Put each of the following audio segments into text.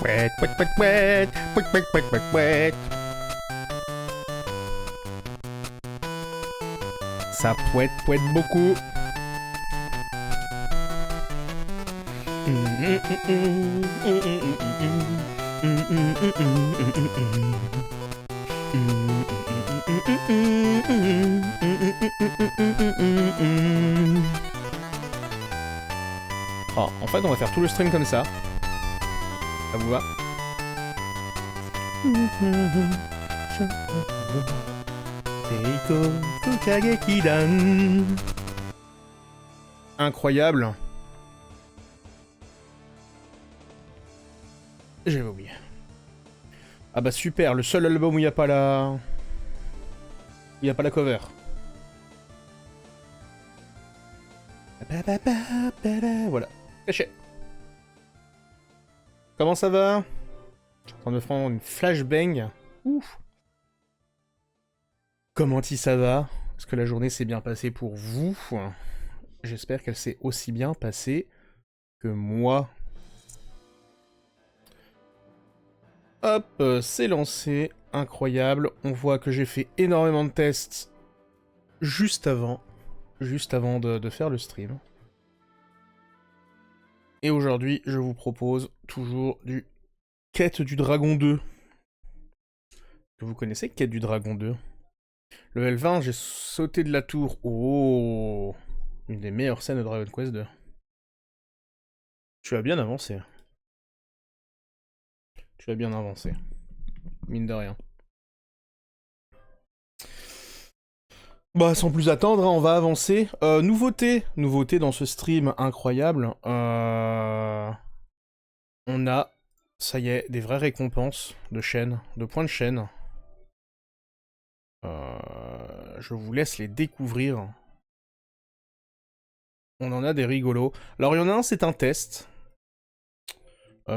Pouet, pouet, pouet, pouet, pouet, pouet, pouet, pouet, pouet. Ça pouette, pouette beaucoup. Oh, en fait, on va faire tout le stream comme ça. Ça vous va? Seiko Kokage-kidan. Incroyable. J'avais oublié. Ah bah super, le seul album où il n'y a pas la... Il n'y a pas la cover. Voilà. Caché. Comment ça va? Je suis en train de prendre une flashbang. Ouf. Comment ça va? Est-ce que la journée s'est bien passée pour vous? J'espère qu'elle s'est aussi bien passée que moi. Hop, c'est lancé. Incroyable. On voit que j'ai fait énormément de tests juste avant de faire le stream. Et aujourd'hui, je vous propose toujours du Quête du Dragon 2. Que vous connaissez, Quête du Dragon 2? Level 20, j'ai sauté de la tour. Oh, une des meilleures scènes de Dragon Quest 2. Tu as bien avancé. Tu as bien avancé. Mine de rien. Bah, sans plus attendre, hein, on va avancer. Nouveauté dans ce stream incroyable. On a, ça y est, des vraies récompenses de chaîne, de points de chaîne. Je vous laisse les découvrir. On en a des rigolos. Alors, il y en a un, c'est un test.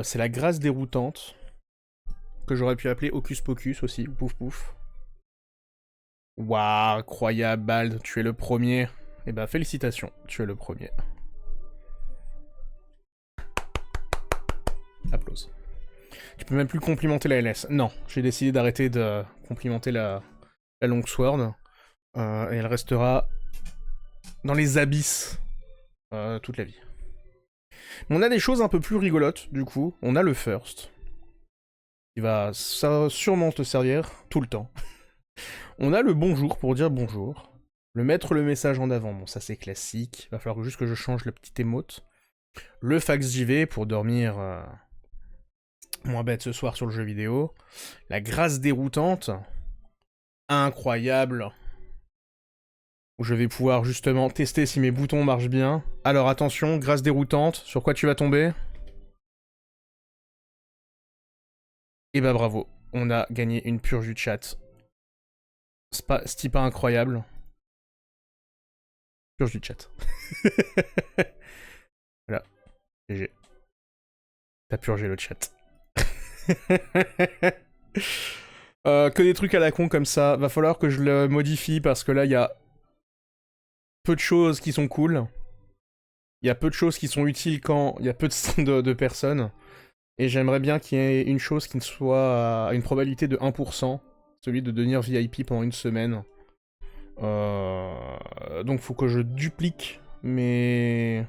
C'est la grâce déroutante. Que j'aurais pu appeler Hocus Pocus aussi, pouf pouf. Waouh, incroyable, Bald, tu es le premier. Eh ben, félicitations, tu es le premier. Applause. Tu peux même plus complimenter la LS. Non, j'ai décidé d'arrêter de complimenter la Longsword. Et elle restera dans les abysses toute la vie. Mais on a des choses un peu plus rigolotes, du coup. On a le First. Qui va sûrement te servir tout le temps. On a le bonjour pour dire bonjour. Le mettre le message en avant, bon ça c'est classique. Va falloir juste que je change le petit émote. Le fax JV pour dormir moins bête ce soir sur le jeu vidéo. La grâce déroutante. Incroyable. Où je vais pouvoir justement tester si mes boutons marchent bien. Alors attention, grâce déroutante, sur quoi tu vas tomber? Et bah bravo, on a gagné une purge du chat. C'est pas incroyable. Purge du chat. Voilà, GG. T'as purgé le chat. Que des trucs à la con comme ça. Va falloir que je le modifie parce que là, il y a peu de choses qui sont cool. Il y a peu de choses qui sont utiles quand il y a peu de personnes. Et j'aimerais bien qu'il y ait une chose qui soit à une probabilité de 1%. Celui de devenir VIP pendant une semaine. Donc faut que je duplique mes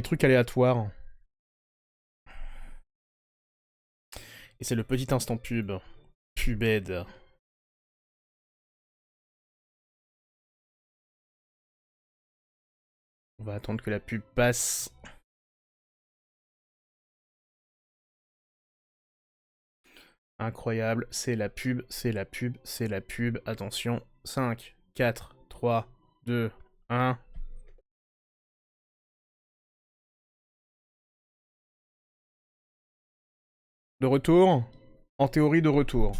trucs aléatoires. Et c'est le petit instant pub. Pubed. On va attendre que la pub passe. Incroyable, c'est la pub, c'est la pub, c'est la pub. Attention, 5, 4, 3, 2, 1. De retour? En théorie, de retour.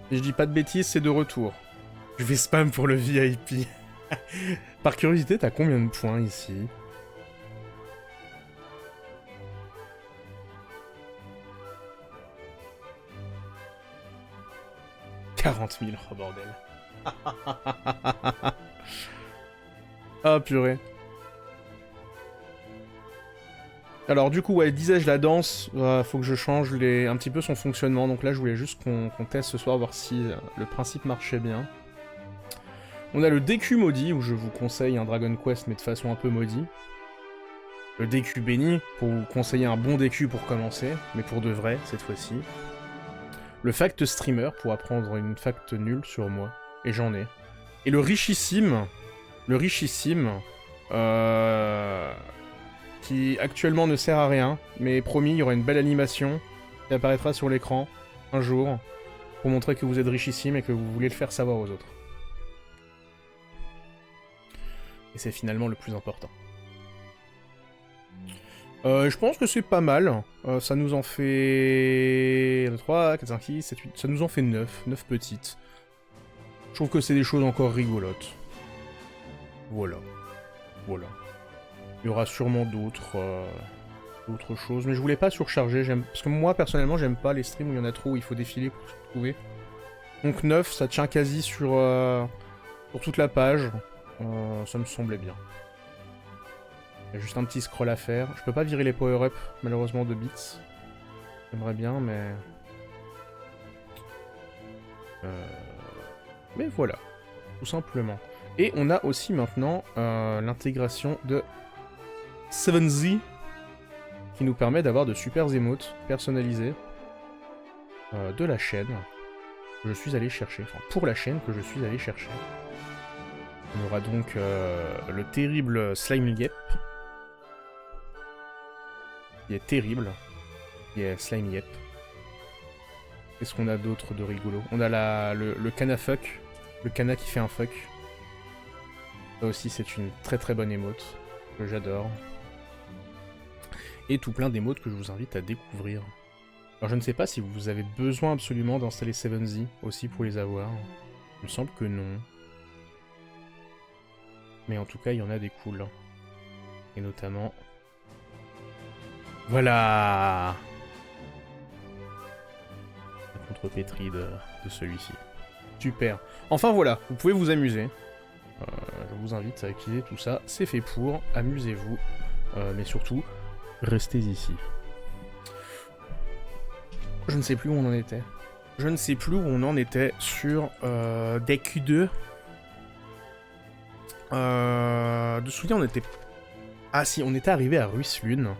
Si je dis pas de bêtises, c'est de retour. Je vais spam pour le VIP. Par curiosité, t'as combien de points ici? « 40 000, oh bordel. » Ah purée. Alors du coup, ouais, disais-je, la danse, faut que je change un petit peu son fonctionnement. Donc là, je voulais juste qu'on teste ce soir, voir si le principe marchait bien. On a le DQ maudit, où je vous conseille un Dragon Quest, mais de façon un peu maudit. Le DQ béni, pour vous conseiller un bon DQ pour commencer, mais pour de vrai, cette fois-ci. Le fact streamer, pour apprendre une fact nulle sur moi. Et j'en ai. Et le richissime, qui actuellement ne sert à rien, mais promis, il y aura une belle animation qui apparaîtra sur l'écran un jour pour montrer que vous êtes richissime et que vous voulez le faire savoir aux autres. Et c'est finalement le plus important. Je pense que c'est pas mal. Ça nous en fait 3, 4, 5, 6, 7, 8... Ça nous en fait 9. 9 petites. Je trouve que c'est des choses encore rigolotes. Voilà. Voilà. Il y aura sûrement d'autres choses, mais je voulais pas surcharger. Parce que moi, personnellement, j'aime pas les streams où il y en a trop, où il faut défiler pour se trouver. Donc 9, ça tient quasi sur toute la page. Ça me semblait bien. Il y a juste un petit scroll à faire. Je peux pas virer les power-up, malheureusement, de bits. J'aimerais bien, mais... Mais voilà. Tout simplement. Et on a aussi maintenant l'intégration de 7Z, qui nous permet d'avoir de super émotes personnalisées de la chaîne que je suis allé chercher. Enfin, pour la chaîne que je suis allé chercher. On aura donc le terrible Slime Yep, qui est terrible, qui est Slime Yep. Qu'est-ce qu'on a d'autre de rigolo? On a le Kana Fuck, le Kana qui fait un fuck. Ça aussi, c'est une très très bonne émote, que j'adore. Et tout plein d'émotes que je vous invite à découvrir. Alors je ne sais pas si vous avez besoin absolument d'installer 7Z aussi pour les avoir. Il me semble que non. Mais en tout cas, il y en a des cools. Et notamment... Voilà! La contrepétrie de celui-ci. Super. Enfin voilà, vous pouvez vous amuser. Je vous invite à utiliser tout ça. C'est fait pour. Amusez-vous. Mais surtout, restez ici. Je ne sais plus où on en était. Je ne sais plus où on en était sur des Q2. De souvenir, on était... Ah si, on était arrivé à Ruislune.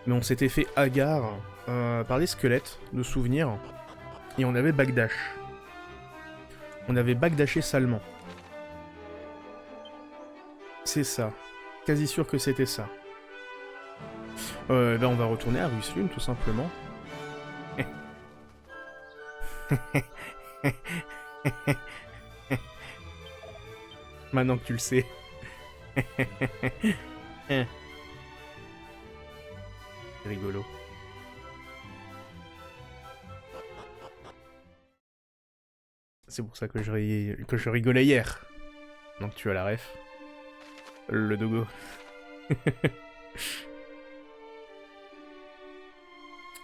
Mais on s'était fait hagard par des squelettes, de souvenirs. Et on avait backdash. On avait backdashé salement. C'est ça. Quasi sûr que c'était ça. Ben on va retourner à Ruislune, tout simplement. Maintenant que tu le sais. C'est rigolo. C'est pour ça que je rigolais hier. Donc tu as la ref. Le dogo.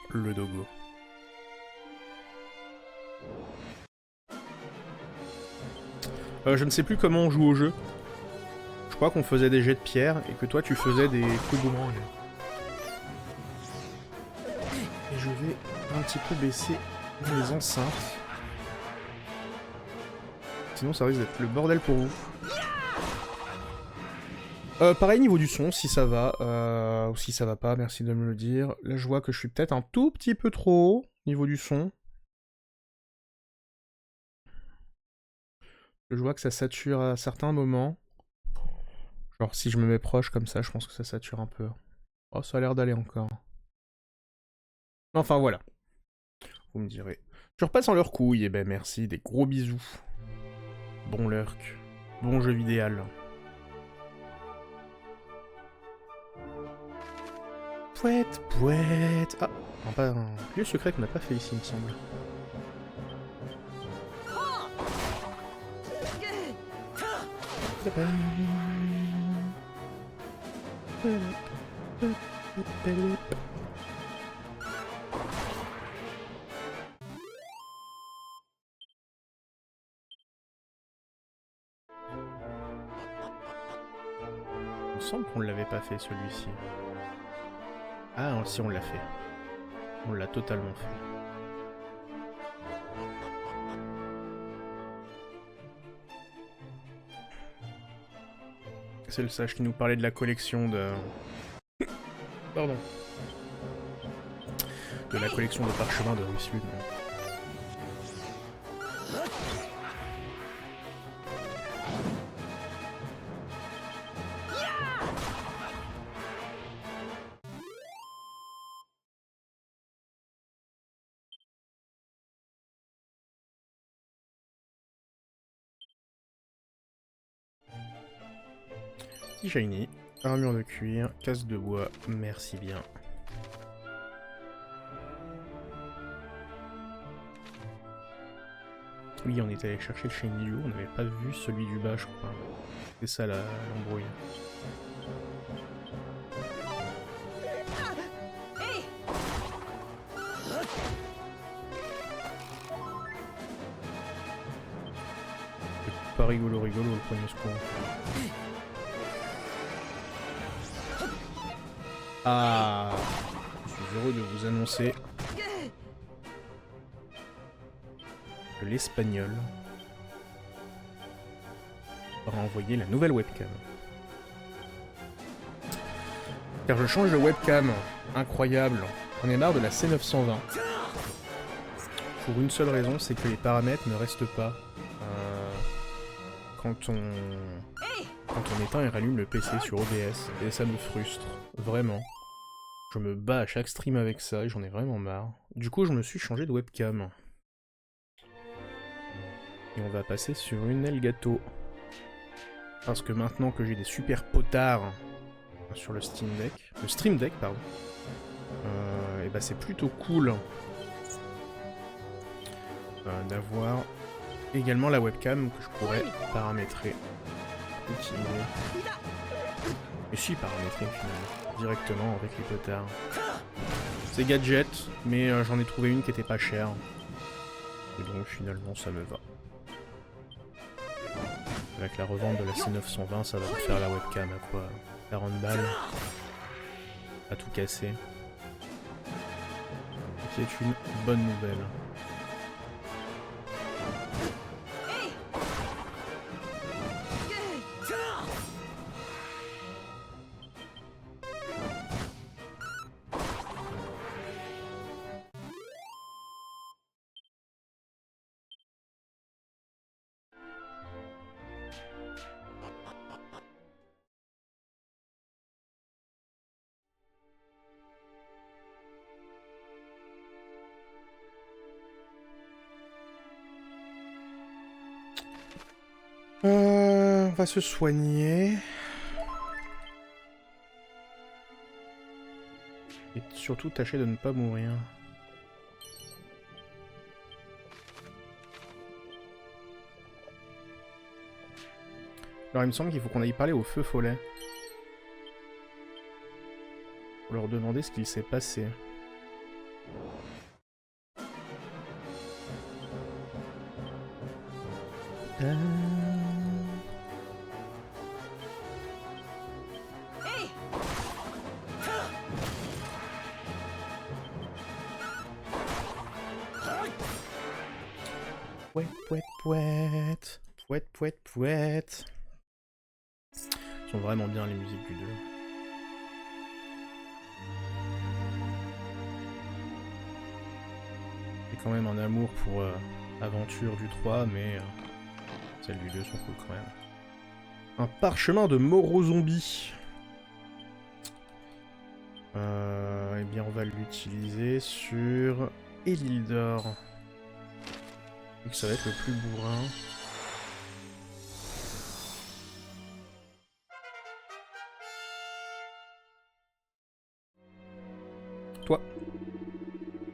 Le dogo. Je ne sais plus comment on joue au jeu. Je crois qu'on faisait des jets de pierre et que toi tu faisais des coups de boomerang. Et je vais un petit peu baisser les enceintes. Sinon ça risque d'être le bordel pour vous. Pareil niveau du son, si ça va, ou si ça va pas, merci de me le dire. Là je vois que je suis peut-être un tout petit peu trop haut niveau du son. Je vois que ça sature à certains moments. Genre si je me mets proche comme ça, je pense que ça sature un peu. Oh, ça a l'air d'aller encore. Enfin voilà. Vous me direz. Je repasse en leur couille, et ben merci, des gros bisous. Bon lurk. Bon jeu vidéal. Pouette, pouette. Ah, un lieu secret qu'on n'a pas fait ici, il me semble. Il me semble qu'on ne l'avait pas fait celui-ci. Ah, si, on l'a fait. On l'a totalement fait. C'est le sage qui nous parlait de la collection de... Pardon. De la collection de parchemins de Russlud. Petit shiny, armure de cuir, casse de bois, merci bien. Oui, on était allé chercher le shiny du haut, on n'avait pas vu celui du bas, je crois. C'est ça l'embrouille. C'est pas rigolo le premier secours. Ah, je suis heureux de vous annoncer que l'Espagnol aura envoyé la nouvelle webcam. Car je change de webcam, incroyable, on est marre de la C920. Pour une seule raison, c'est que les paramètres ne restent pas quand on éteint et rallume le PC sur OBS, et ça me frustre, vraiment. Je me bats à chaque stream avec ça et j'en ai vraiment marre. Du coup, je me suis changé de webcam. Et on va passer sur une Elgato. Parce que maintenant que j'ai des super potards sur le Steam Deck, le Stream Deck, pardon, et bah c'est plutôt cool d'avoir également la webcam que je pourrais paramétrer, utiliser. Et si, paramétrer finalement, directement avec les potards. C'est gadget, mais j'en ai trouvé une qui était pas chère. Et donc finalement ça me va. Avec la revente de la C920, ça va vous faire la webcam à quoi 40 balles. À tout casser. Ce qui est une bonne nouvelle. On va se soigner. Et surtout tâcher de ne pas mourir. Alors il me semble qu'il faut qu'on aille parler au feu follet. Pour leur demander ce qu'il s'est passé. Pouet, pouet, pouet. Pouet, pouet, pouet. Ils sont vraiment bien les musiques du 2. J'ai quand même un amour pour Aventure du 3, mais celles du 2 sont cool quand même. Un parchemin de Moro-Zombie. Eh bien on va l'utiliser sur Elildor. Et que ça va être le plus bourrin. Toi.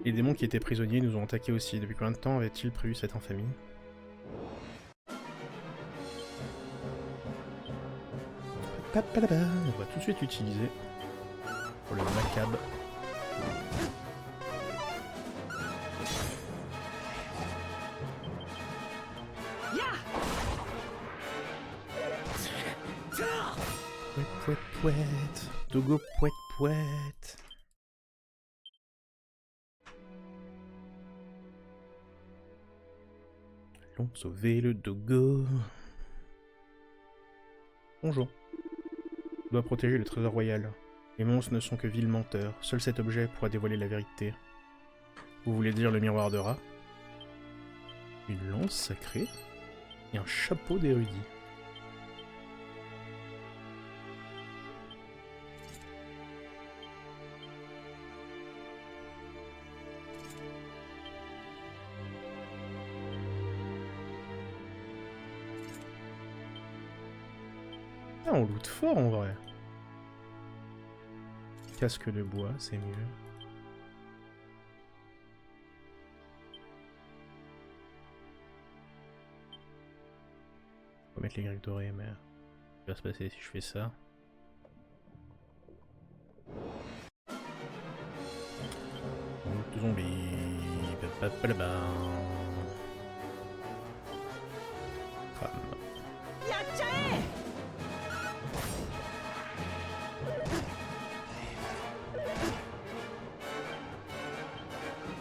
Les démons qui étaient prisonniers nous ont attaqués aussi. Depuis combien de temps avait-il prévu cette infamie? On va tout de suite utiliser pour le macabre. Pouet, pouet, pouet. Dogo, pouet, pouet. Allons sauver le dogo. Bonjour. Je dois protéger le trésor royal. Les monstres ne sont que vils menteurs. Seul cet objet pourra dévoiler la vérité. Vous voulez dire le miroir de rat? Une lance sacrée et un chapeau d'érudit. Ah, on loot fort en vrai. Casque de bois, c'est mieux. On va mettre les griffes dorées, mais... ce qui va se passer si je fais ça? Deux zombies... Crame.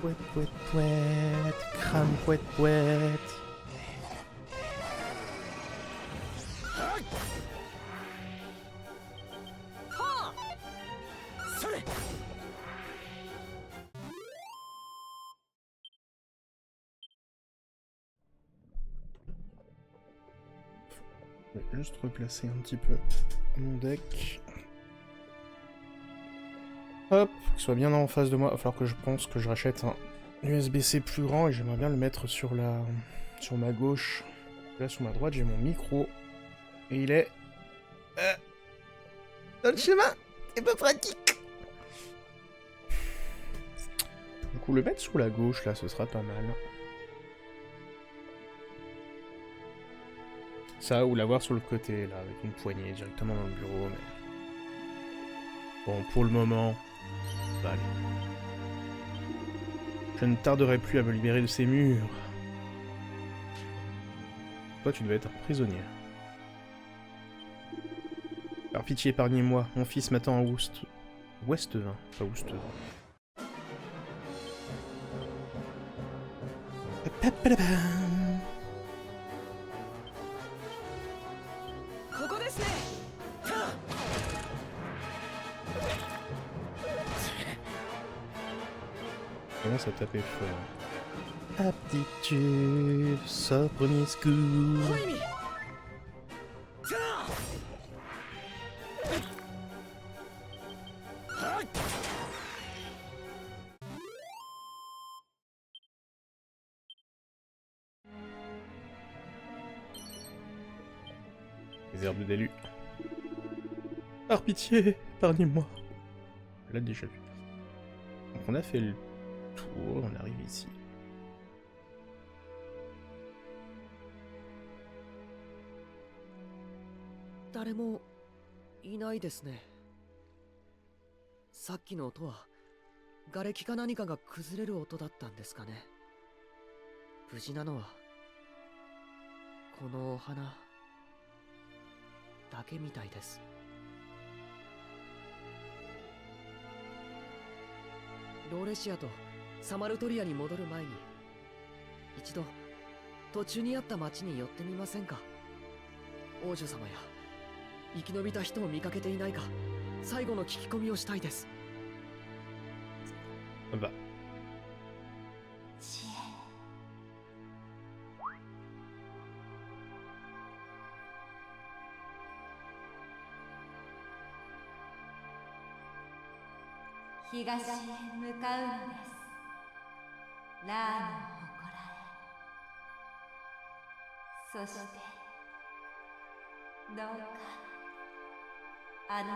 Pouet, pouet, pouet, crame, pouet, pouet. Je vais juste replacer un petit peu mon deck. Hop, qu'il soit bien en face de moi. Il va falloir que je pense que je rachète un USB-C plus grand et j'aimerais bien le mettre sur ma gauche. Là, sur ma droite, j'ai mon micro. Et il est... dans le chemin. C'est pas pratique. Du coup, le mettre sur la gauche, là, ce sera pas mal. Ça, ou l'avoir sur le côté, là, avec une poignée directement dans le bureau, mais... bon, pour le moment... bah, allez. Je ne tarderai plus à me libérer de ces murs. Toi, tu devais être un prisonnier. Par pitié, épargnez-moi. Mon fils m'attend à Westvin, pas Oustvin. Commence à taper fort. Aptitude, sort premier scoop. Les herbes d'élu. Par pitié, épargnez-moi. Je l'ai déjà vu. Donc on a fait le tour, on arrive ici. Daremo inai desu ne. さっきの音は瓦礫か何かが崩れる音だったんですかね。無事なのはこのお花だけみたいです。ローレシアとサマルトリアに戻る前に一度途中にあった町に寄ってみませんか。王女様や生き延びた人を見かけていないか最後の聞き込みをしたいです。Bah. 東へ向かうのです。ラーの祠へ。そしてどうかあの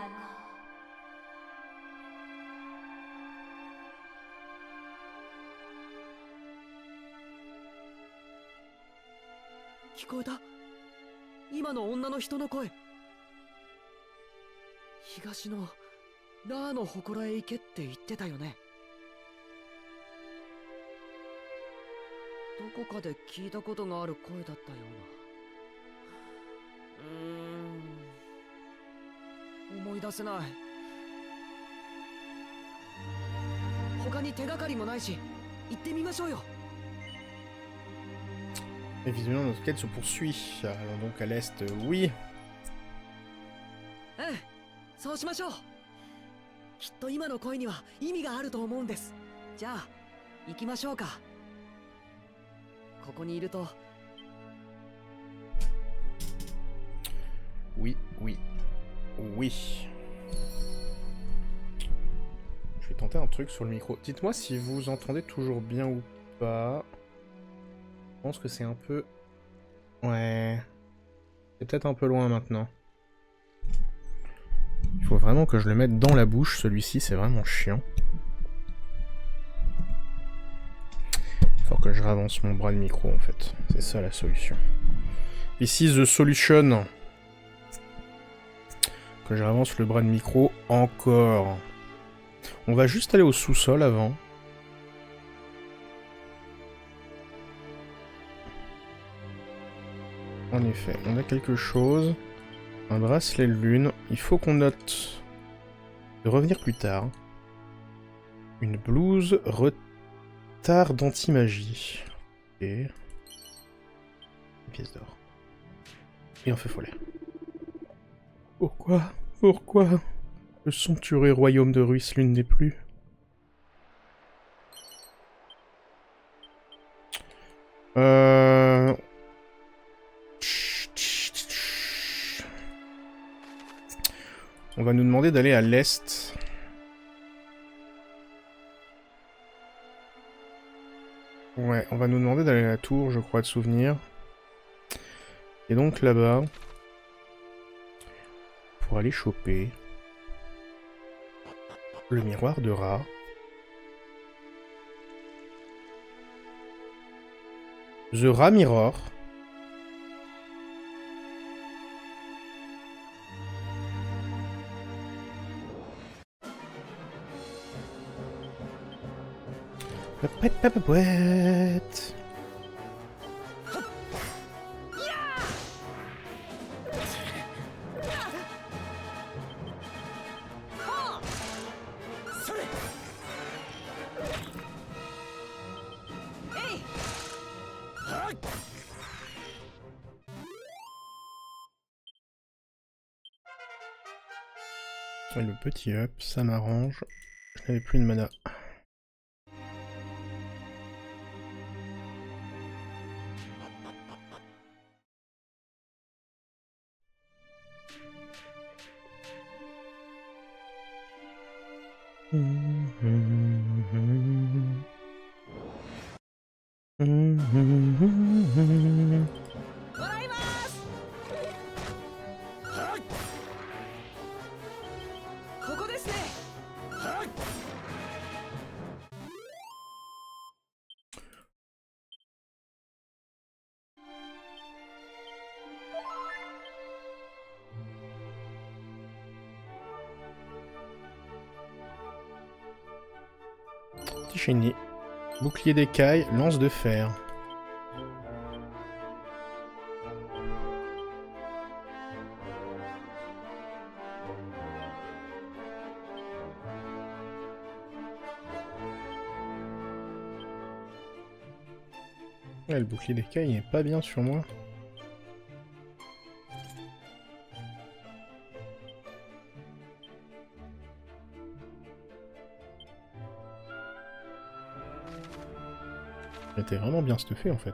子聞こえた？今の女の人の声。東のラーの祠へ行けって言ってたよね。どこかで聞いたことがある声だったような。思い出せない。他に手がかりもないし、行ってみましょうよ。Et visiblement notre quête se poursuit. Allons donc à l'est, oui. そうしましょう。きっと今の恋には意味があると思うんです。じゃあ行きましょうか。ここにいると Oui, oui, oui. Je vais tenter un truc sur le micro. Dites-moi si vous entendez toujours bien ou pas. Je pense que c'est un peu... Ouais... C'est peut-être un peu loin maintenant. Il faut vraiment que je le mette dans la bouche, celui-ci, c'est vraiment chiant. Il faut que je ravance mon bras de micro, en fait. C'est ça la solution. Ici, the solution. Que je ravance le bras de micro encore. On va juste aller au sous-sol avant. En effet, on a quelque chose. Un bracelet de lune. Il faut qu'on note de revenir plus tard. Une blouse retard d'anti-magie. Et... une pièce d'or. Et un feu follet. Pourquoi? Pourquoi? Le somptueux royaume de Ruislune n'est plus. On va nous demander d'aller à l'est. Ouais, on va nous demander d'aller à la tour, je crois, de souvenir. Et donc là-bas, pour aller choper le miroir de rat. The Rat Mirror. Papouette. Et le petit up, ça m'arrange. Je n'avais plus de mana. Petit shiny. Bouclier d'écaille, lance de fer. Ouais, le bouclier d'écaille est pas bien sur moi. Il était vraiment bien stuffé en fait.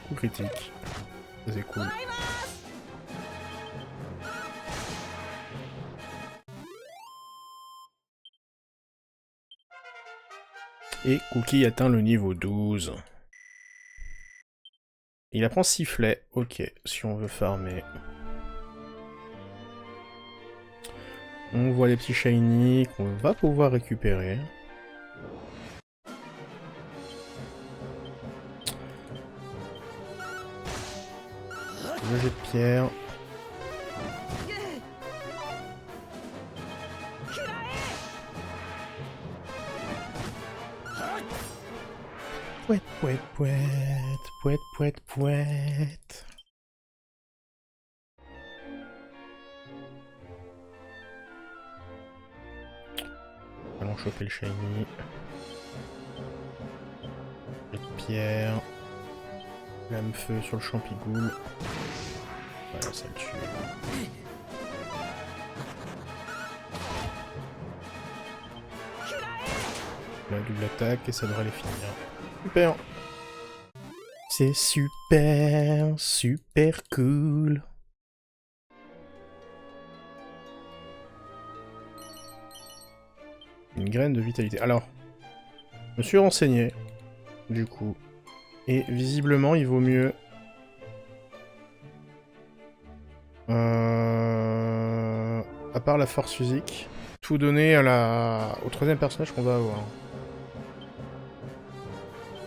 Coup critique. C'est cool. Et Cookie atteint le niveau 12. Il apprend sifflet. Ok, si on veut farmer. On voit les petits shiny qu'on va pouvoir récupérer. le jet de pierre. Pouette, pouette, pouette, pouette, pouette, pouette. Allons choper le shiny. Jet de pierre. Lame feu sur le champigoule. Voilà, ça le tue. La double attaque et ça devrait les finir. Super. C'est super, super cool. Une graine de vitalité. Alors, je me suis renseigné, du coup. Et visiblement, il vaut mieux... à part la force physique, tout donner à au troisième personnage qu'on va avoir.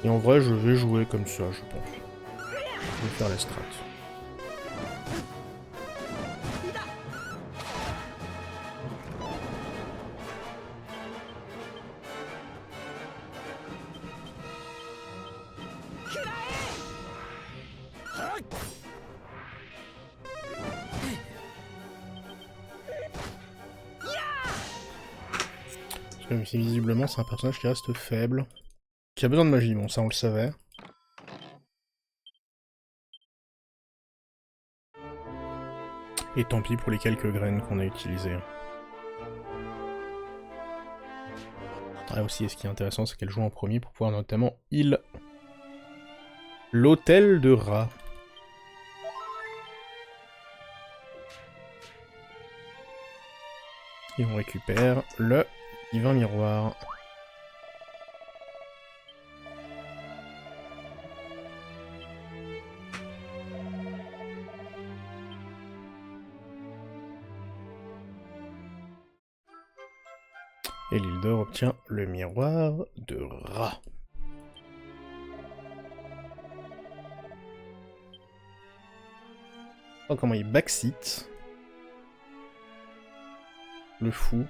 Et en vrai, je vais jouer comme ça, je pense. Je vais faire la strat. Parce que visiblement, c'est un personnage qui reste faible. Qui a besoin de magie, bon ça on le savait. Et tant pis pour les quelques graines qu'on a utilisées. Ah aussi, et ce qui est intéressant, c'est qu'elle joue en premier pour pouvoir notamment heal l'hôtel de rat. Et on récupère le divin miroir. Et l'île d'or obtient le miroir de rat. Oh, comment il backseat. Le fou.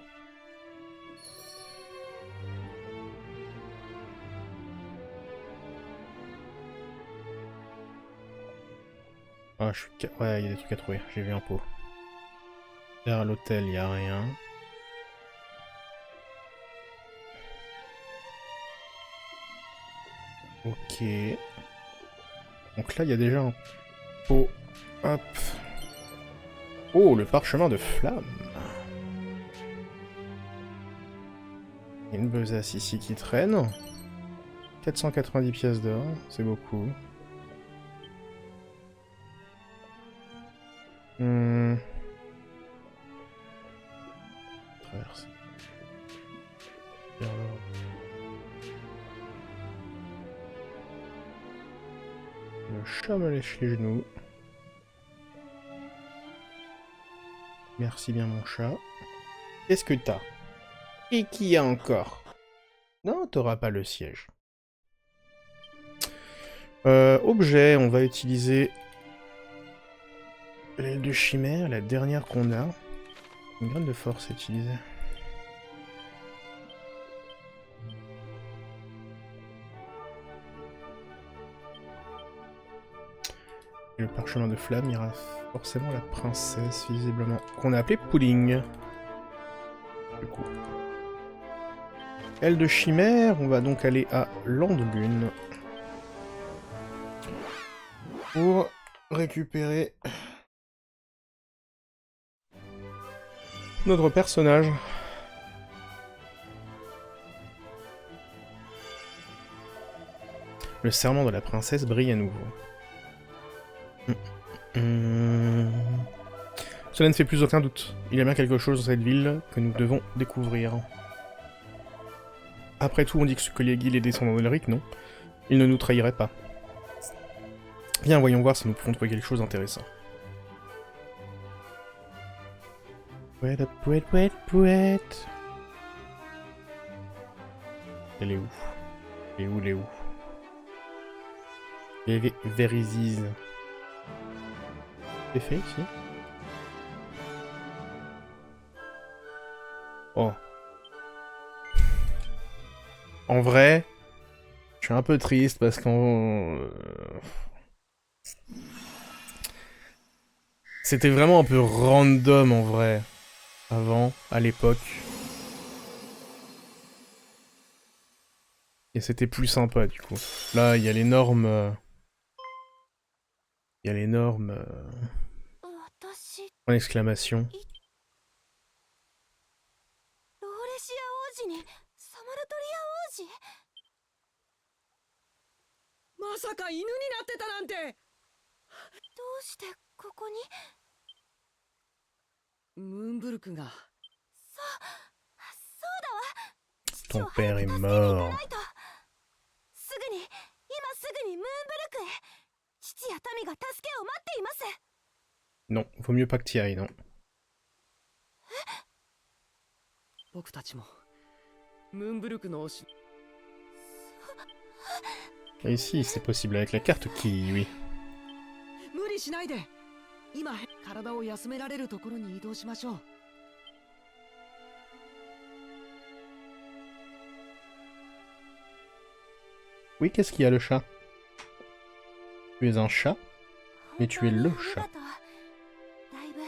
Ah, je suis... Ouais, il y a des trucs à trouver. J'ai vu un pot. Derrière l'hôtel, il n'y a rien. Ok. Donc là, il y a déjà un pot. Hop. Oh, le parchemin de flamme. Il y a une besace ici qui traîne. 490 pièces d'or, c'est beaucoup. Traverser. Le chat me lèche les genoux. Merci bien mon chat. Qu'est-ce que t'as? Et qui y a encore? Non, t'auras pas le siège. Objet, on va utiliser l'aile de chimère, la dernière qu'on a. Une graine de force à utiliser. Et le parchemin de flamme ira forcément à la princesse, visiblement. Qu'on a appelée Pudding. Du coup. Aile de chimère, on va donc aller à Landlune. Pour récupérer notre personnage. Le serment de la princesse brille à nouveau. Cela ne fait plus aucun doute. Il y a bien quelque chose dans cette ville que nous devons découvrir. Après tout, on dit que les Guil est descendant d'Elric, non? Il ne nous trahirait pas. Viens, voyons voir si nous pouvons trouver quelque chose d'intéressant. Pouette, pouette, pouette, pouette. Elle est où? Elle est où, elle est où? Elle est Vérizise. C'est fait ici. Oh. En vrai, je suis un peu triste parce qu'en... C'était vraiment un peu random en vrai. Avant, à l'époque. Et c'était plus sympa du coup. Là, il y a les normes... Il y a les normes... 私、En exclamation. ローレシア王子にサマルトリア王子。まさか犬になってたなんて。どうしてここに。ムーンブルクが。そうだわ。父 Ton を père 早 est く助けに行か mort. ないと。すぐに、今すぐにムーンブルクへ。父や民が助けを待っています。 Non, vaut mieux pas que t'y ailles, non. 僕たちもムーンブルクの推し。 Et ici, c'est possible avec la carte qui, oui. 無理しないで。今体を休められるところに移動しましょう。 Oui, qu'est-ce qu'il y a, le chat? Tu es un chat, mais tu es le chat. だいぶ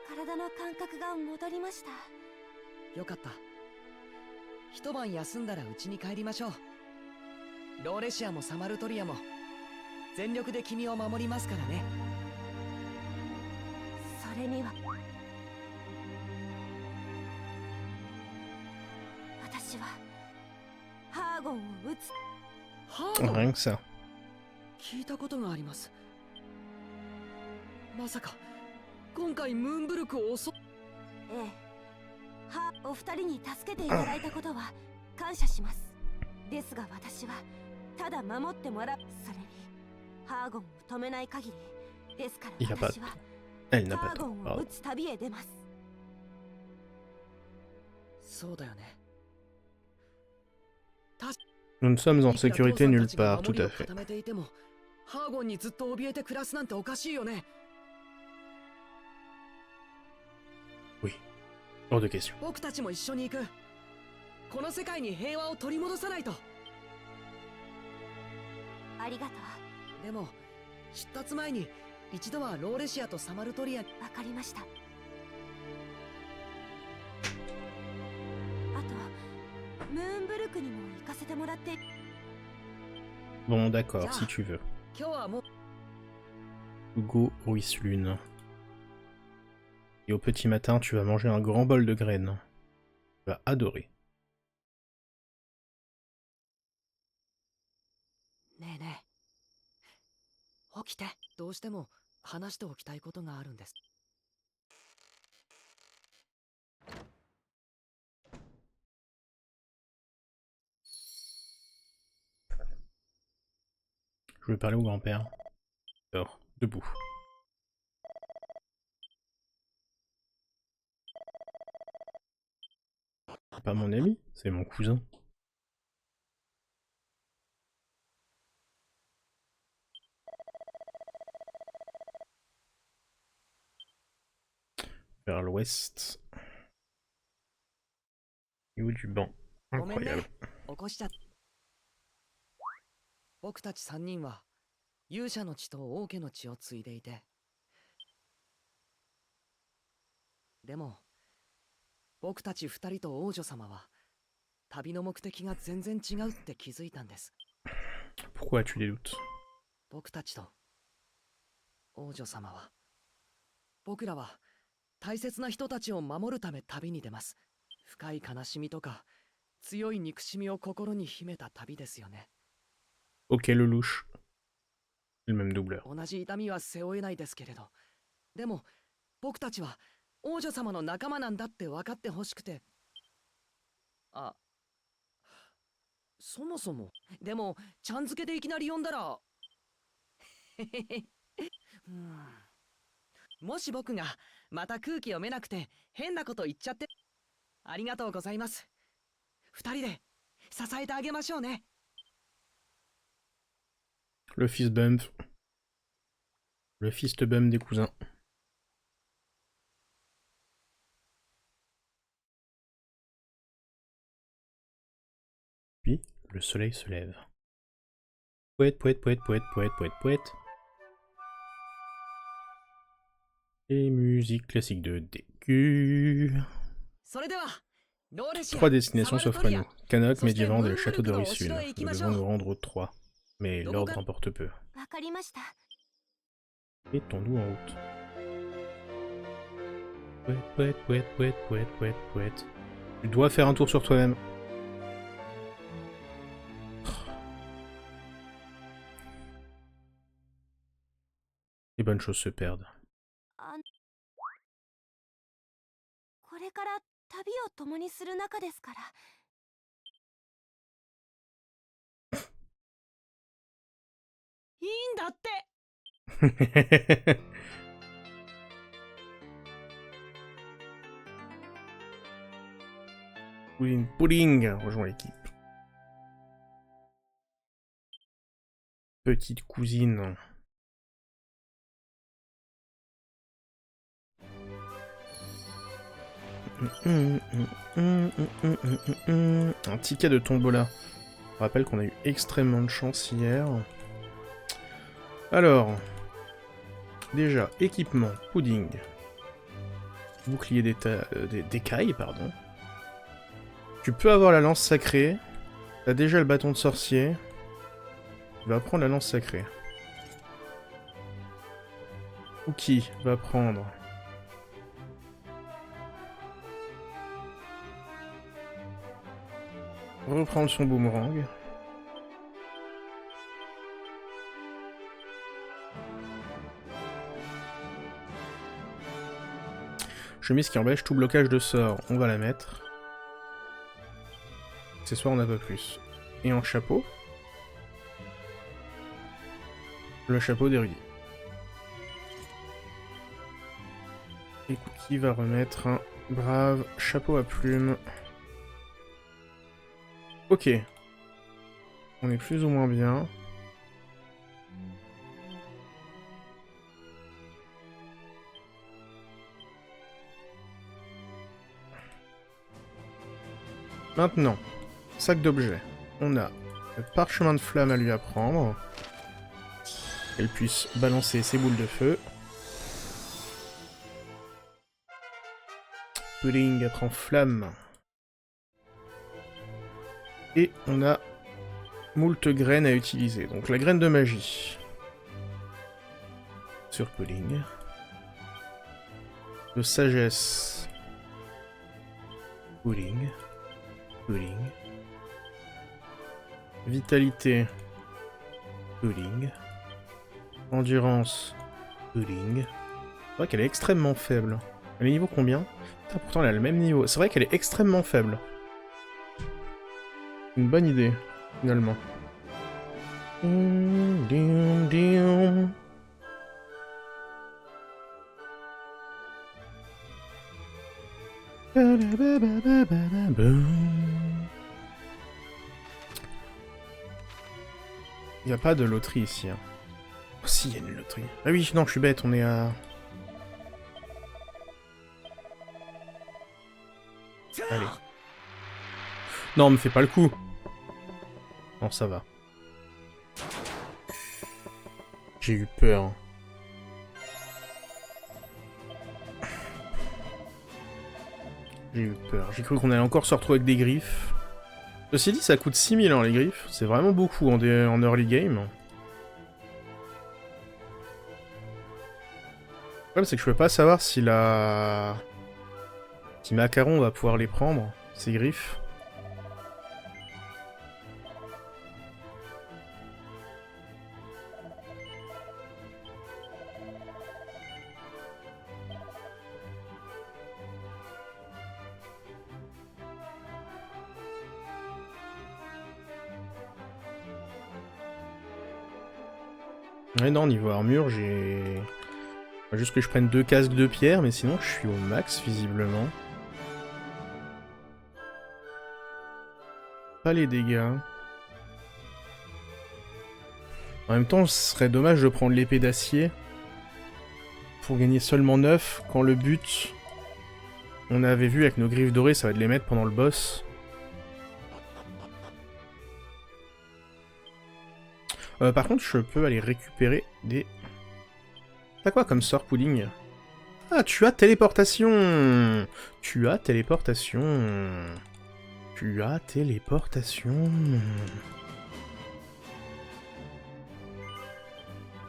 体の感覚が戻りました。よかった。一晩休んだら家に帰りましょう。ローレシアもサマルトリアも全力で君を守りますからね。それには私はハーゴンを撃つ。ハード Rien que ça. 聞いたことがあります。まさか今回ムーンブルクを襲っ。ええ。お二人に助けていただいたことは感謝します。ですが私はただ守ってもらう。それにハーゴンを止めない限りですから私は Elle n'a ハ pas ー de... ゴンを pardon. 撃つ旅へ出ます。そうだよね。 Nous ne sommes en いくら sécurité 父さん nulle たちが part, 守 tout りを à fait. 固めていてもハーゴンにずっと怯えて暮らすなんておかしいよね。 Oui. Hors de question. 僕たちも一緒に行く。この世界に平和を取り戻さないと。ありがとう。でも出立前に一度はローレシアとサマルトリアに。わかりました。あとムーンブルクにも行かせてもらって。 Bon, d'accord, Tiens. si tu veux. 今日はもう Hugo Ruislune. Et au petit matin, tu vas manger un grand bol de graines. Tu vas adorer. ねえねえ、起きて。どうしても話しておきたいことがあるんです。 Je vais parler au grand-père. Alors, debout. C'est pas mon ami, c'est mon cousin. Vers l'ouest. Niveau du banc. ごめん Incroyable. ね、起こしちゃった。僕たち3人は勇者の血と王家の血を継いでいて、でも僕たち2人と王女様は旅の目的が全然違うって気づいたんです。 Pourquoi as-tu des doutes? 僕たちと王女様は、僕らは大切な人たちを守るため旅に出ます。深い悲しみとか強い憎しみを心に秘めた旅ですよね。 Ok, le louche. C'est le même doubleur. 同じ痛みは背負えないですけれど、でも僕たちは王女様の仲間なんだって分かってほしくて。あ、そもそもでもちゃん付けでいきなり呼んだらもし僕がまた空気読めなくて変なこと言っちゃって。ありがとうございます。二人で支えてあげましょうね。 Le fils bump. Le fist bump des cousins. Le soleil se lève. Poète, poète, poète, poète, poète, poète, poète. Et musique classique de DQ. それではローレシア 3 destinations サマル s'offrent ト à リア nous. Canuck, So, Medivand et le Moonbrook château de no Rissul. Oshiro e Nous ikimashou. devons nous rendre aux 3. Mais l'ordre Dokoka importe peu. わかりました。 Mettons-nous en route. Poète, poète, poète, poète, poète, poète, poète. Tu dois faire un tour sur toi-même. Les bonnes choses se perdent. これから旅を共にする仲ですから。いいんだって。Pudding rejoint l'équipe. Petite cousine. Un ticket de tombola. Je rappelle qu'on a eu extrêmement de chance hier. Alors, déjà, équipement, pudding. Bouclier d'écailles, pardon. Tu peux avoir la lance sacrée. T'as déjà le bâton de sorcier. Tu vas prendre la lance sacrée. Cookie va prendre... reprendre son boomerang. Chemise qui empêche tout blocage de sort, on va la mettre. Accessoire, on n'a pas plus. Et en chapeau, le chapeau d'érudit. Et Cookie va remettre un brave chapeau à plumes. Ok. On est plus ou moins bien. Maintenant, sac d'objets. On a le parchemin de flamme à lui apprendre. Qu'elle puisse balancer ses boules de feu. Pudding apprend flamme. Et on a moult graines à utiliser. Donc la graine de magie. Sur Pudding. De sagesse. Pudding. Pudding. Vitalité. Pudding. Endurance. Pudding. C'est vrai qu'elle est extrêmement faible. Elle est niveau combien? Putain, pourtant elle a le même niveau. C'est vrai qu'elle est extrêmement faible. Une bonne idée, finalement. Il n'y a pas de loterie ici. Hein. Oh si, il y a une loterie. Ah oui, non, je suis bête, on est à... Allez. Non, me fais pas le coup. Non, ça va. J'ai eu peur. J'ai eu peur. J'ai cru qu'on allait encore se retrouver avec des griffes. Ceci dit, ça coûte 6000 hein, les griffes. C'est vraiment beaucoup en early game. Le problème, c'est que je peux pas savoir si la... si Macaron va pouvoir les prendre, ces griffes. Ouais, non, niveau armure, j'ai... Faut juste que je prenne 2 casques de pierre, mais sinon je suis au max, visiblement. Pas les dégâts. En même temps, ce serait dommage de prendre l'épée d'acier pour gagner seulement 9, quand le but, on avait vu avec nos griffes dorées, ça va de les mettre pendant le boss. Par contre, je peux aller récupérer des... T'as quoi comme sort, Pudding? Ah, tu as téléportation! Tu as téléportation. Tu as téléportation.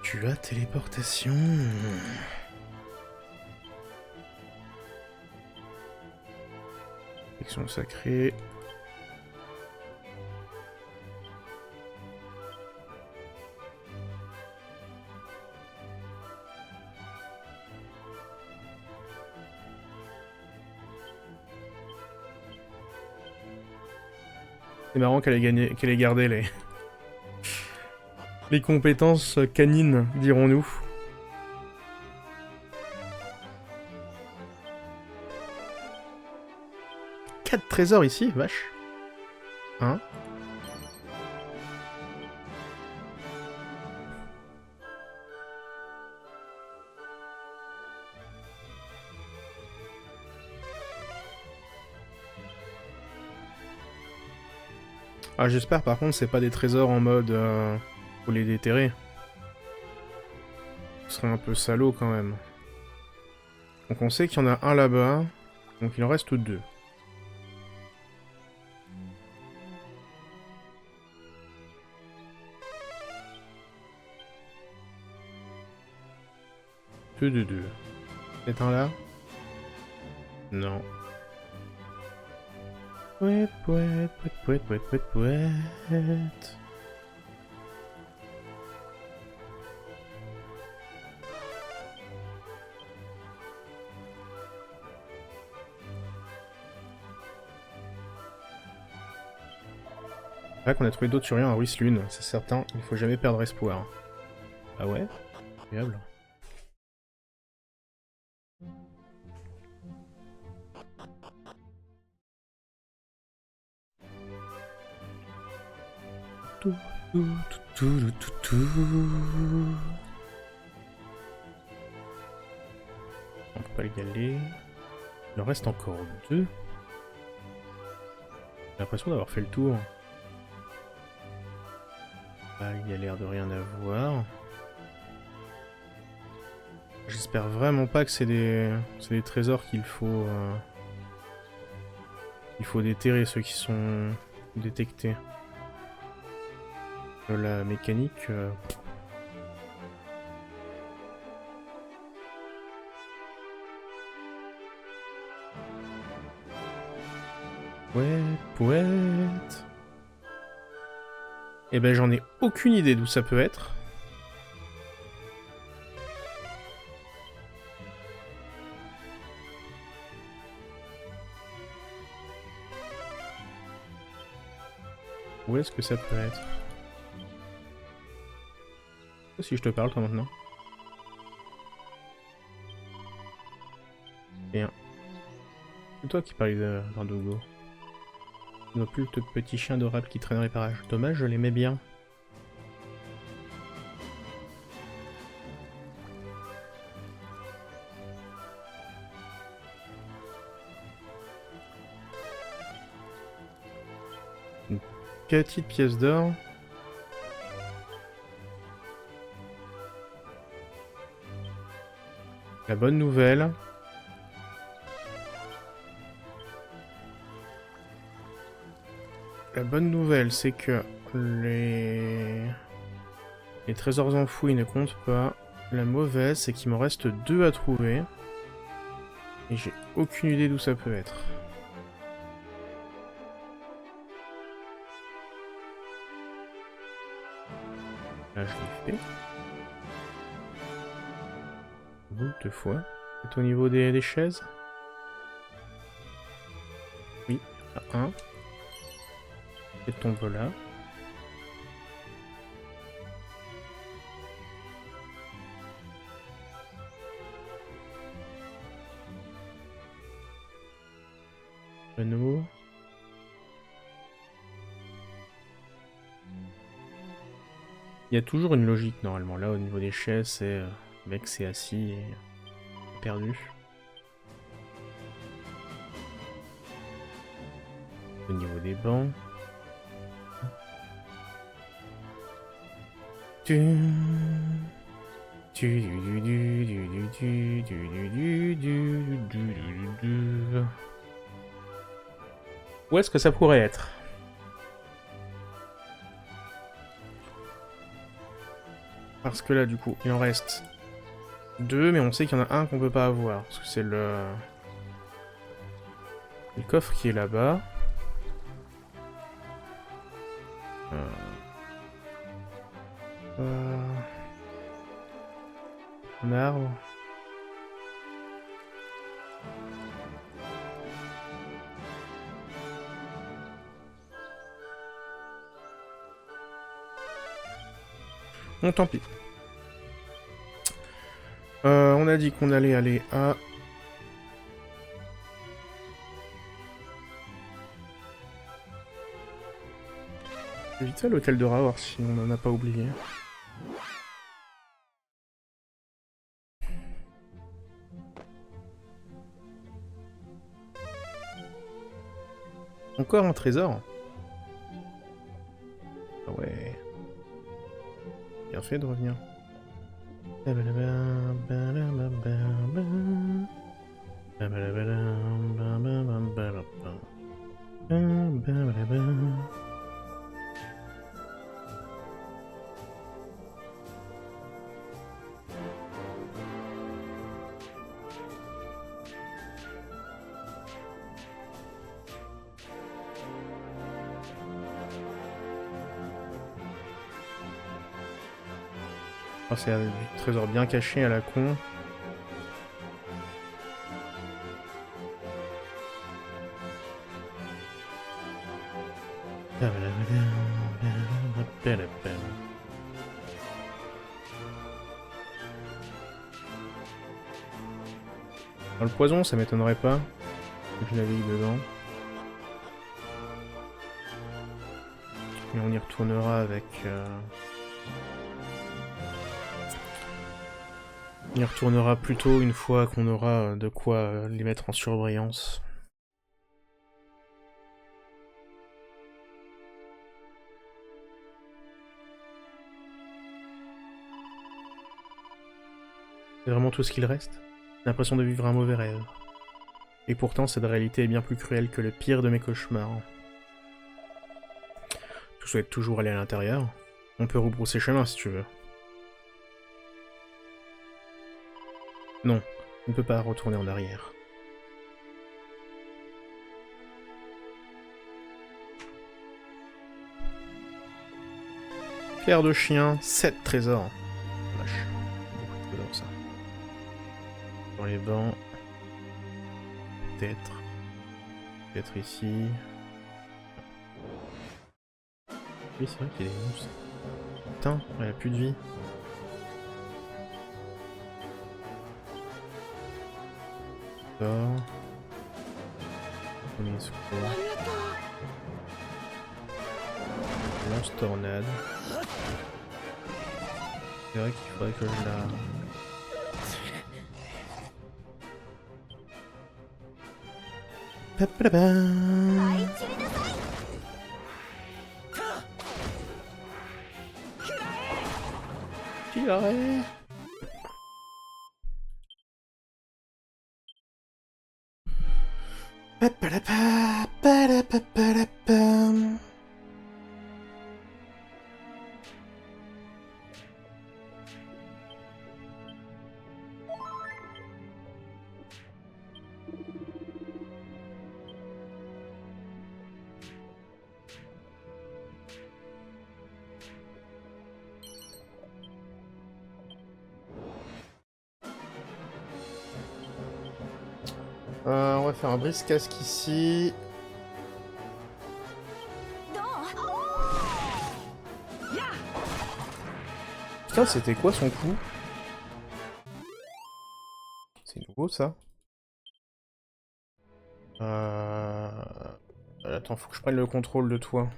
Tu as téléportation. Section sacrée. C'est marrant qu'elle ait gardé les compétences canines, dirons-nous. Quatre trésors ici, vache. Hein? Ah, j'espère par contre c'est pas des trésors en mode faut les déterrer. Ce serait un peu salaud quand même. Donc on sait qu'il y en a un là-bas, donc il en reste deux. Deux de deux. C'est un là? Non. Pouet, pouet, pouet, pouet, pouet, pouet. C'est vrai qu'on a trouvé d'autres Turiens à Ruislune, c'est certain, il faut jamais perdre espoir. Ah ouais? Incroyable. Tout, tout, tout, tout, tout, tout. On peut pas y aller. Il en reste encore deux. J'ai l'impression d'avoir fait le tour. Ah, il y a l'air de rien avoir. J'espère vraiment pas que c'est des trésors qu'il faut... Il faut déterrer ceux qui sont détectés. La mécanique... Ouais, poète. Eh ben j'en ai aucune idée d'où ça peut être. Où est-ce que ça peut être? Si je te parle toi maintenant. Bien. C'est toi qui parlais d'Indogo. Non plus le petit chien adorable qui traînerait par âge. Dommage, je l'aimais bien. Une petite pièce d'or. La bonne nouvelle. La bonne nouvelle, c'est que les trésors enfouis ne comptent pas. La mauvaise, c'est qu'il m'en reste deux à trouver. Et j'ai aucune idée d'où ça peut être. Là, je l'ai fait. Deux fois. C'est au niveau des chaises? Oui, il y en a un. Et tombe là. À nouveau. Il y a toujours une logique normalement. Là au niveau des chaises, c'est le mec s'est assis et perdu. Au niveau des bancs. Où est-ce que ça pourrait être? Parce que là, du coup, il en reste 2, mais on sait qu'il y en a un qu'on peut pas avoir. Parce que c'est le coffre qui est là-bas. Un arbre. Bon, tant pis. On a dit qu'on allait aller à... Vite fait l'hôtel de Raor si on n'en a pas oublié. Encore un trésor? Ah ouais. Bien fait de revenir. Oh, c'est du trésor bien caché à la con. Dans le poison, ça m'étonnerait pas que je navigue dedans. Et on y retournera avec... On y retournera plutôt une fois qu'on aura de quoi les mettre en surbrillance. C'est vraiment tout ce qu'il reste? J'ai l'impression de vivre un mauvais rêve. Et pourtant, cette réalité est bien plus cruelle que le pire de mes cauchemars. Je souhaite toujours aller à l'intérieur. On peut rebrousser chemin si tu veux. Non, on ne peut pas retourner en arrière. Pierre de chien, 7 trésors. Vache, beaucoup de trésors ça. Dans les bancs. Peut-être. Peut-être ici. Oui, c'est vrai qu'il est monstre. Putain, elle a plus de vie. D'accord. Premier secours. Lance tornade. C'est vrai qu'il faudrait que je la... Qui aurait... on va faire un brise-casque ici. Putain, c'était quoi son coup? C'est nouveau ça. Attends, faut que je prenne le contrôle de toi.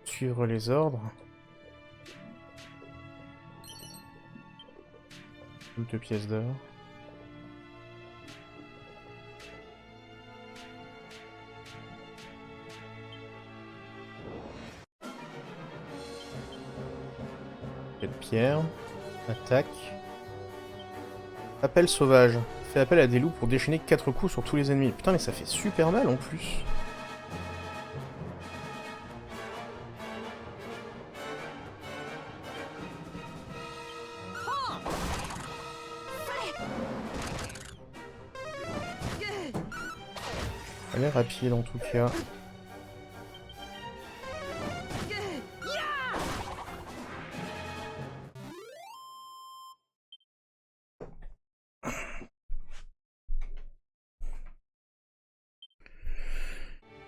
Suivre les ordres. 2 pièces d'or. Jet de pierre. Attaque. Appel sauvage. Fait appel à des loups pour déchaîner 4 coups sur tous les ennemis. Putain, mais ça fait super mal en plus. Elle est rapide en tout cas.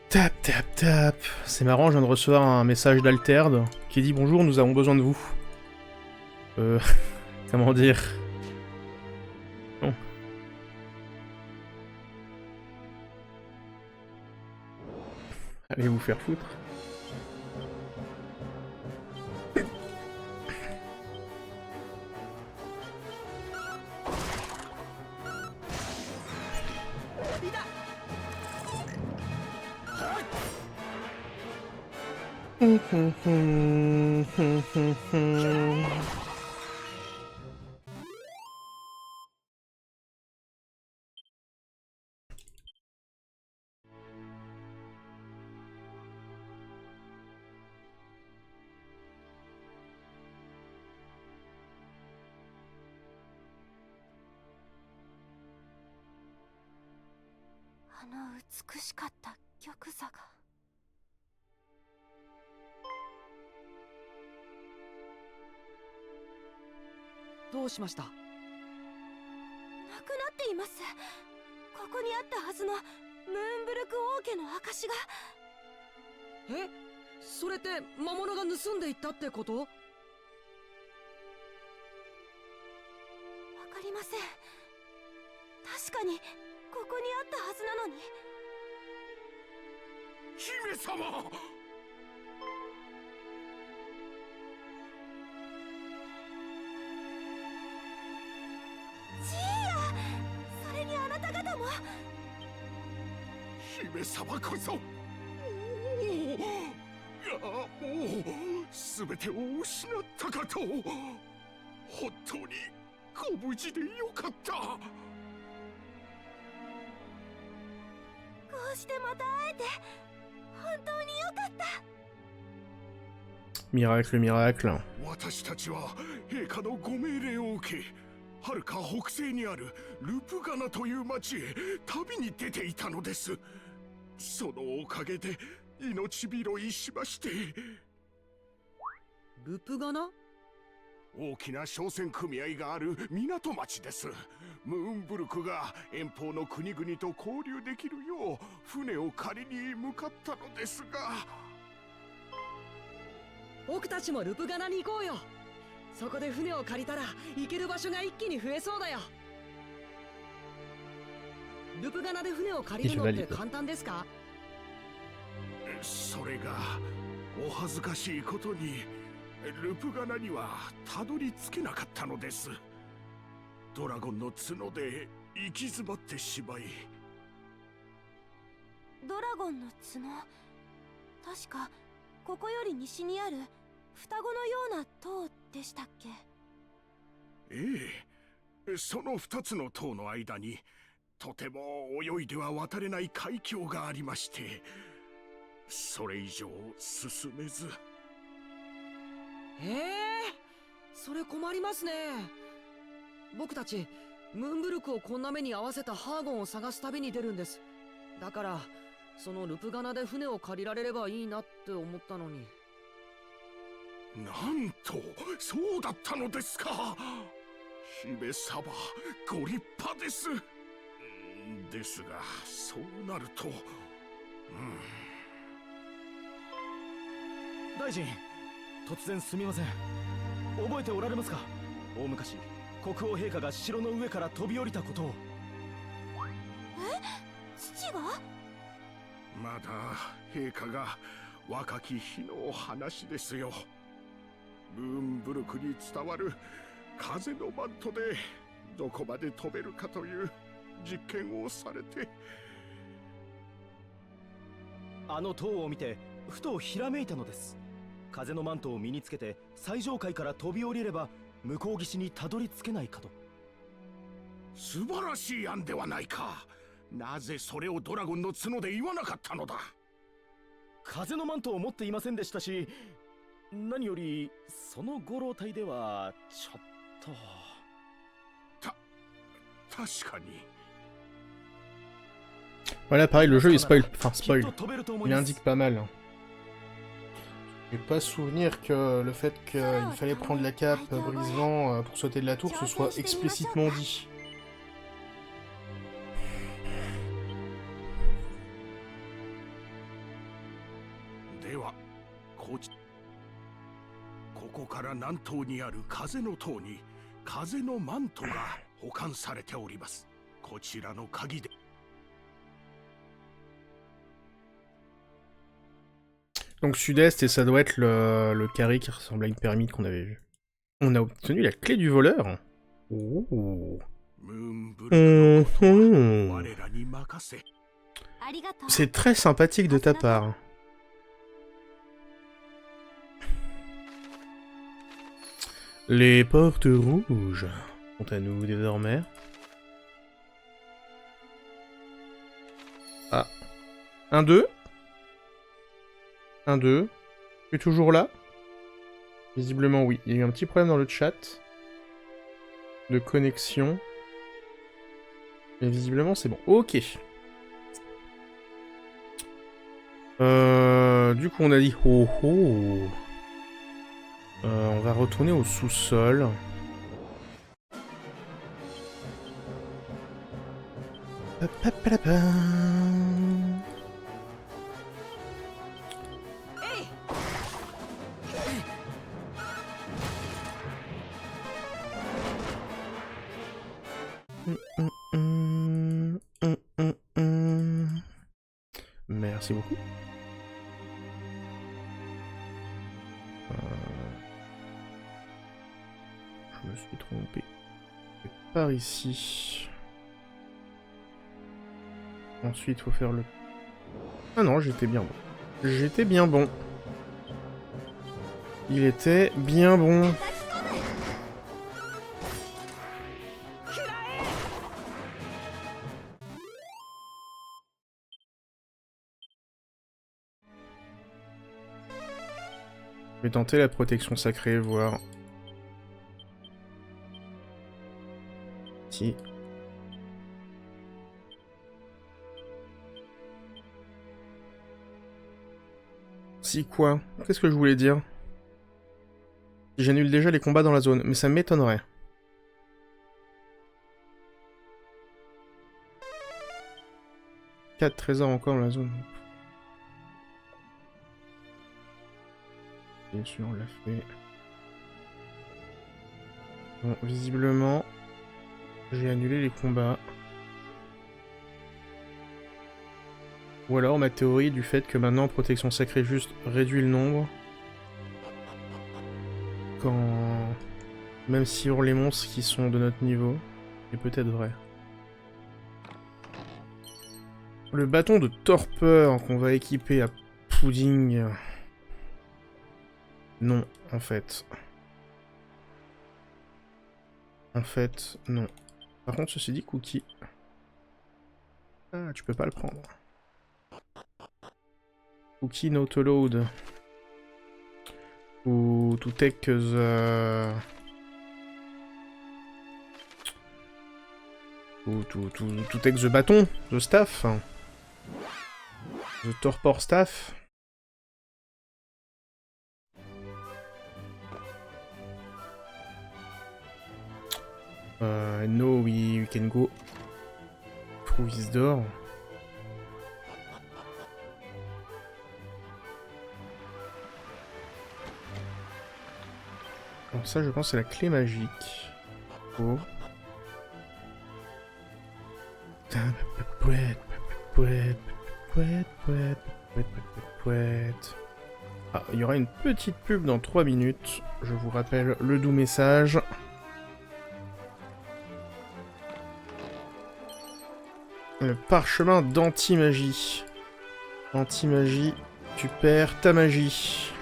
Tap, tap, tap. C'est marrant, je viens de recevoir un message d'Alterd qui dit bonjour, nous avons besoin de vous. Comment dire? Non. Allez vous faire foutre.どうしました？なくなっています。ここにあったはずのムーンブルク王家の証が。え、それって魔物が盗んでいったってこと？わかりません。確かにここにあったはずなのに。姫様！それにあなた方も。姫様こそ。いやもう全てを失ったかと。本当にご無事でよかった。こうしてまた会えて本当によかった。Miracle, miracle. 私たちは陛下のご命令を受け、遥か北西にあるルプガナという町へ旅に出ていたのです。そのおかげで命拾いしまして。ルプガナ？大きな商船組合がある港町です。ムーンブルクが遠方の国々と交流できるよう船を借りに向かったのですが。僕たちもルプガナに行こうよ。そこで船を借りたら行ける場所が一気に増えそうだよ。ルプガナで船を借りるのって簡単ですか？それがお恥ずかしいことにルプガナにはたどり着けなかったのです。ドラゴンの角で行き詰まってしまい。ドラゴンの角、確かここより西にある双子のような塔でしたっけ？ええ、その2つの塔の間にとても泳いでは渡れない海峡がありまして、それ以上進めず。それ困りますね。僕たちムーンブルクをこんな目に合わせたハーゴンを探す旅に出るんです。だからそのルプガナで船を借りられればいいなって思ったのに。なんとそうだったのですか。姫様ご立派です。ですがそうなると、大臣、突然すみません。覚えておられますか？大昔国王陛下が城の上から飛び降りたことを。父が？まだ陛下が若き日の話ですよ。ムーンブルクに伝わる風のマントでどこまで飛べるかという実験をされて。あの塔を見てふとひらめいたのです。風のマントを身につけて最上階から飛び降りれば向こう岸にたどり着けないかと。素晴らしい案ではないか。なぜそれをドラゴンの角で言わなかったのだ。風のマントを持っていませんでしたし、何よりそのご老体ではちょっと。確かに。Voilà, pareil, le jeu il spoil. Enfin, spoil. Il indique pas mal. J'ai pas souvenir que le fait qu'il fallait prendre la cape brise-vent pour sauter de la tour, ce soit explicitement dit. Dewa, ここから南東にある風の塔に風のマントが保管されております。こちらの鍵で。Donc sud-est, et ça doit être le carré qui ressemble à une pyramide qu'on avait vu. On a obtenu la clé du voleur. Oh. C'est très sympathique de ta part. Les portes rouges sont à nous désormais. Ah. 1-2. 1-2. Tu es toujours là? Visiblement oui. Il y a eu un petit problème dans le chat. De connexion. Mais visiblement c'est bon. Ok. Du coup on a dit oh oh. On va retourner au sous-sol. Merci beaucoup. Je me suis trompé. Par ici. Ensuite, faut faire le... Ah non, j'étais bien bon. J'étais bien bon. Il était bien bon. Je vais tenter la protection sacrée, voir... Si... Si quoi? Qu'est-ce que je voulais dire? J'annule déjà les combats dans la zone, mais ça m'étonnerait. Quatre trésors encore dans la zone. Bien sûr, on l'a fait. Bon, visiblement, j'ai annulé les combats. Ou alors ma théorie du fait que maintenant protection sacrée juste réduit le nombre. Quand... Même si on les monstres qui sont de notre niveau, c'est peut-être vrai. Le bâton de torpeur qu'on va équiper à Pudding... Non, en fait. En fait, non. Par contre, ceci dit, Cookie... Ah, tu peux pas le prendre. Cookie not allowed. Ou to take the... To take the bâton, the staff. The torpor staff. No, we can go through this door. Donc ça, je pense, c'est la clé magique. Oh. Ah, il y aura une petite pub dans 3 minutes. Je vous rappelle le doux message. Le parchemin d'anti-magie. Anti-magie, tu perds ta magie.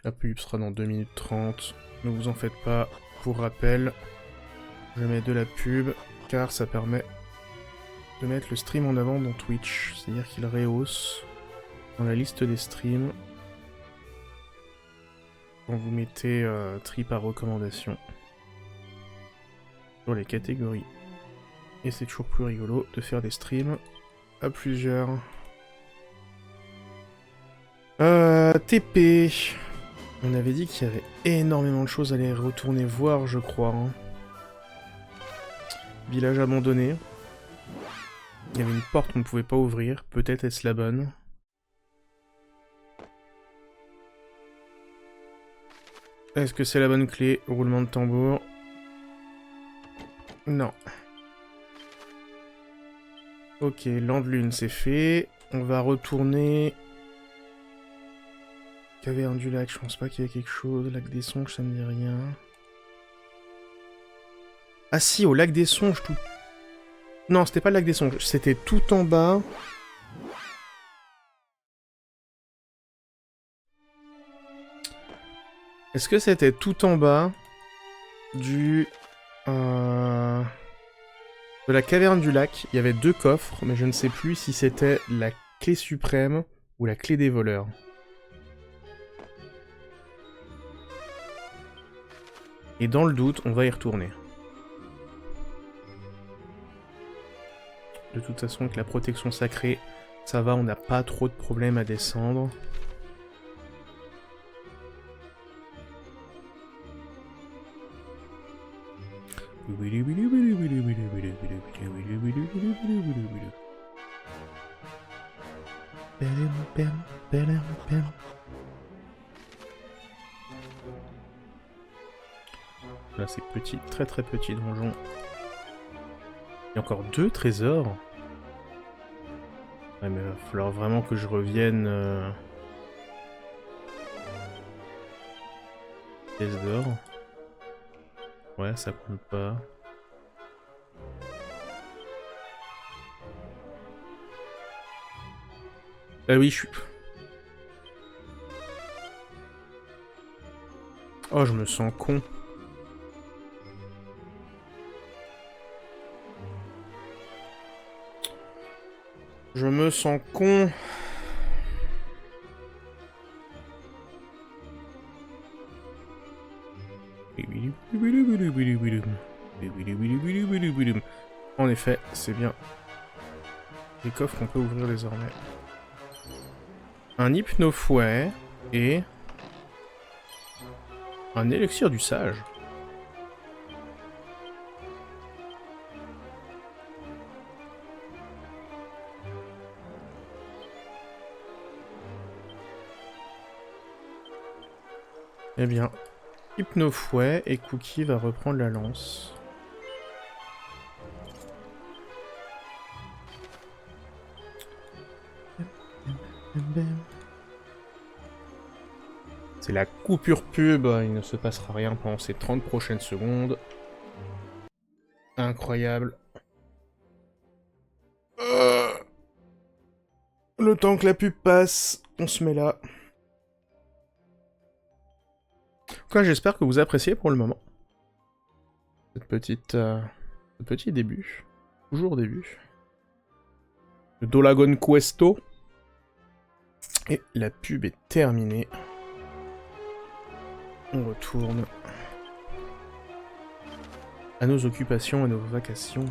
La pub sera dans 2 minutes 30. Ne vous en faites pas. Pour rappel, je mets de la pub car ça permet de mettre le stream en avant dans Twitch. C'est-à-dire qu'il rehausse dans la liste des streams quand vous mettez tri par recommandation sur les catégories. Et c'est toujours plus rigolo de faire des streams à plusieurs. TP. On avait dit qu'il y avait énormément de choses à aller retourner voir, je crois. Hein. Village abandonné. Il y avait une porte qu'on ne pouvait pas ouvrir. Peut-être est-ce la bonne. Est-ce que c'est la bonne clé? Roulement de tambour. Non. Ok, Landelune, c'est fait. On va retourner... Caverne du lac, je pense pas qu'il y ait quelque chose. Lac des Songes, ça me dit rien. Ah si, au lac des Songes, tout... Non, c'était pas le lac des Songes, c'était tout en bas. Est-ce que c'était tout en bas du... de la caverne du lac? Il y avait 2 coffres, mais je ne sais plus si c'était la clé suprême ou la clé des voleurs. Et dans le doute, on va y retourner. De toute façon, avec la protection sacrée, ça va, on n'a pas trop de problèmes à descendre. Là, c'est petit, très très petit donjon. Il y a encore 2 trésors. Ouais, mais il va falloir vraiment que je revienne... Pièce d'or. Ouais, ça compte pas. Ah oui, je suis... Oh, je me sens con. Je me sens con. En effet, c'est bien les coffres qu'on peut ouvrir désormais. Un hypnofouet et un élixir du sage. Eh bien, hypnofouet et Cookie va reprendre la lance. C'est la coupure pub, il ne se passera rien pendant ces 30 prochaines secondes. Incroyable. Le temps que la pub passe, on se met là. En tout cas, j'espère que vous appréciez pour le moment. Cette petite... ce petit début. Toujours début. Le Dolagon Questo. Et la pub est terminée. On retourne à nos occupations, à nos vacations,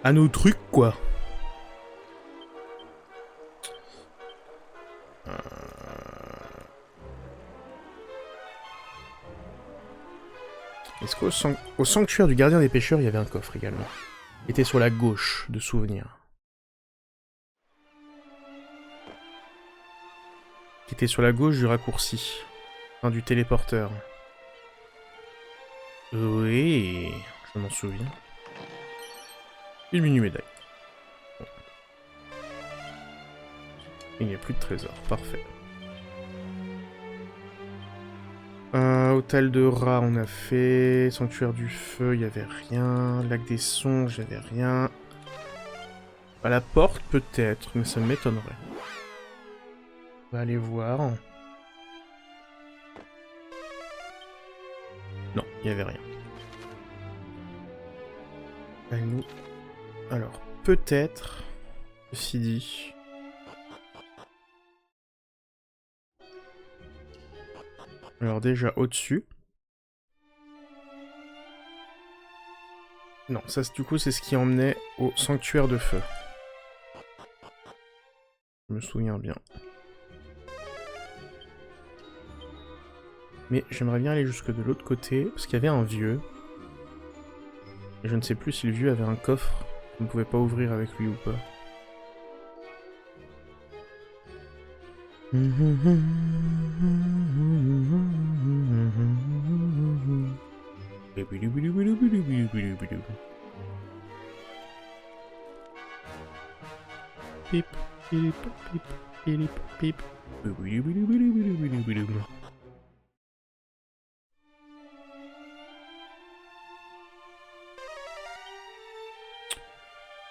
à nos trucs, quoi. Est-ce qu'au sanctuaire du gardien des pêcheurs, il y avait un coffre également? Il était sur la gauche, de souvenir. Qui était sur la gauche du raccourci. Enfin, du téléporteur. Oui, je m'en souviens. Une mini-médaille. Bon. Il n'y a plus de trésor, parfait. Hôtel de rats, on a fait. Sanctuaire du feu, il n'y avait rien. Lac des songes, il n'y avait rien. À la porte, peut-être, mais ça m'étonnerait. On va aller voir. Non, il n'y avait rien. Nous. Alors, peut-être, ceci dit... Alors déjà, au-dessus... Non, ça du coup c'est ce qui emmenait au sanctuaire de feu. Je me souviens bien. Mais j'aimerais bien aller jusque de l'autre côté, parce qu'il y avait un vieux. Et je ne sais plus si le vieux avait un coffre qu'on ne pouvait pas ouvrir avec lui ou pas. Pip, pip, pip, pip, pip.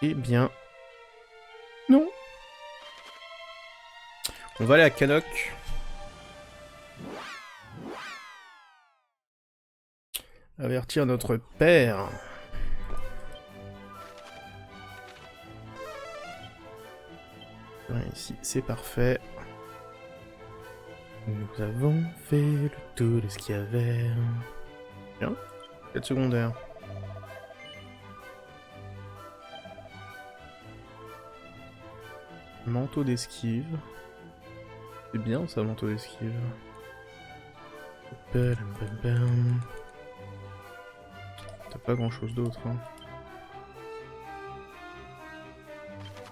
Eh bien... Non. On va aller à Cannock. Avertir notre père. Ouais, ici, c'est parfait. Nous avons fait le tour de ce qu'il y avait. Bien. Quête secondaire. Manteau d'esquive. C'est bien ça, manteau d'esquive. T'as pas grand chose d'autre. Hein.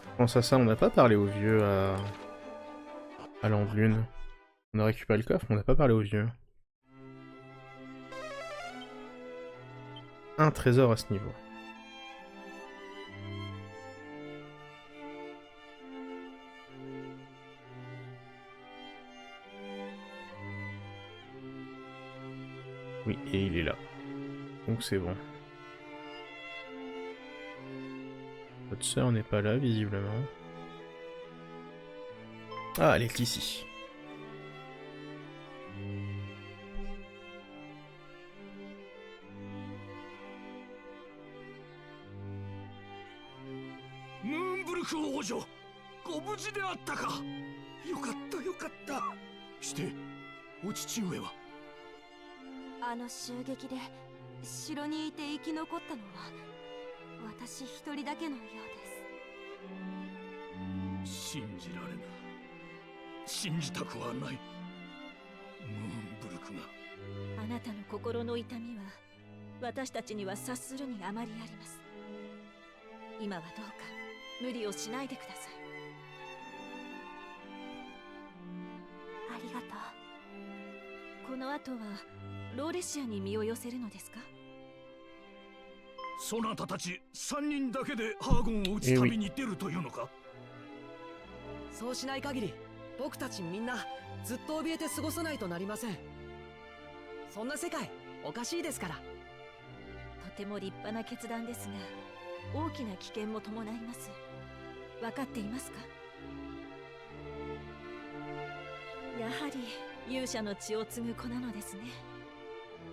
Je pense à ça, on n'a pas parlé au vieux à l'Anglune. On a récupéré le coffre, mais on n'a pas parlé au vieux. Un trésor à ce niveau. Oui, et il est là. Donc c'est bon. Votre sœur n'est pas là, visiblement. Ah, elle est ici. Moonbrook 王女、ご無事であったか。よかったよかった。して、お父上は。あの襲撃で城にいて生き残ったのは私一人だけのようです。信じられぬ。信じたくはない。ムーンブルクが。あなたの心の痛みは私たちには察するにあまりあります。今はどうか無理をしないでください。ありがとう。この後はローレシアに身を寄せるのですか？そなたたち3人だけでハーゴンを撃つ旅に出るというのか？そうしない限り僕たちみんなずっと怯えて過ごさないとなりません。そんな世界おかしいですから。とても立派な決断ですが大きな危険も伴います。分かっていますか？やはり勇者の血を継ぐ子なのですね。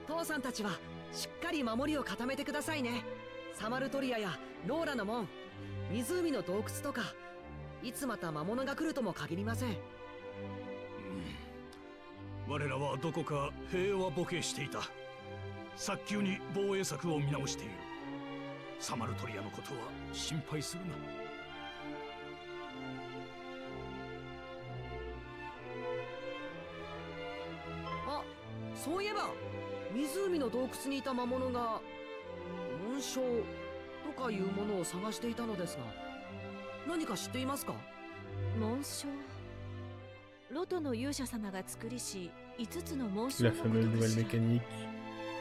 父さんたちはしっかり守りを固めてくださいね。サマルトリアやローラの門、湖の洞窟とか、いつまた魔物が来るとも限りません。我らはどこか平和ボケしていた。早急に防衛策を見直している。サマルトリアのことは心配するな。あ、そういえば湖の洞窟にいた魔物が紋章とかいうものを探していたのですが、何か知っていますか？紋章、ロトの勇者様が作りし5つの紋章 La のこと fameuse か nouvelle しら。 mécanique.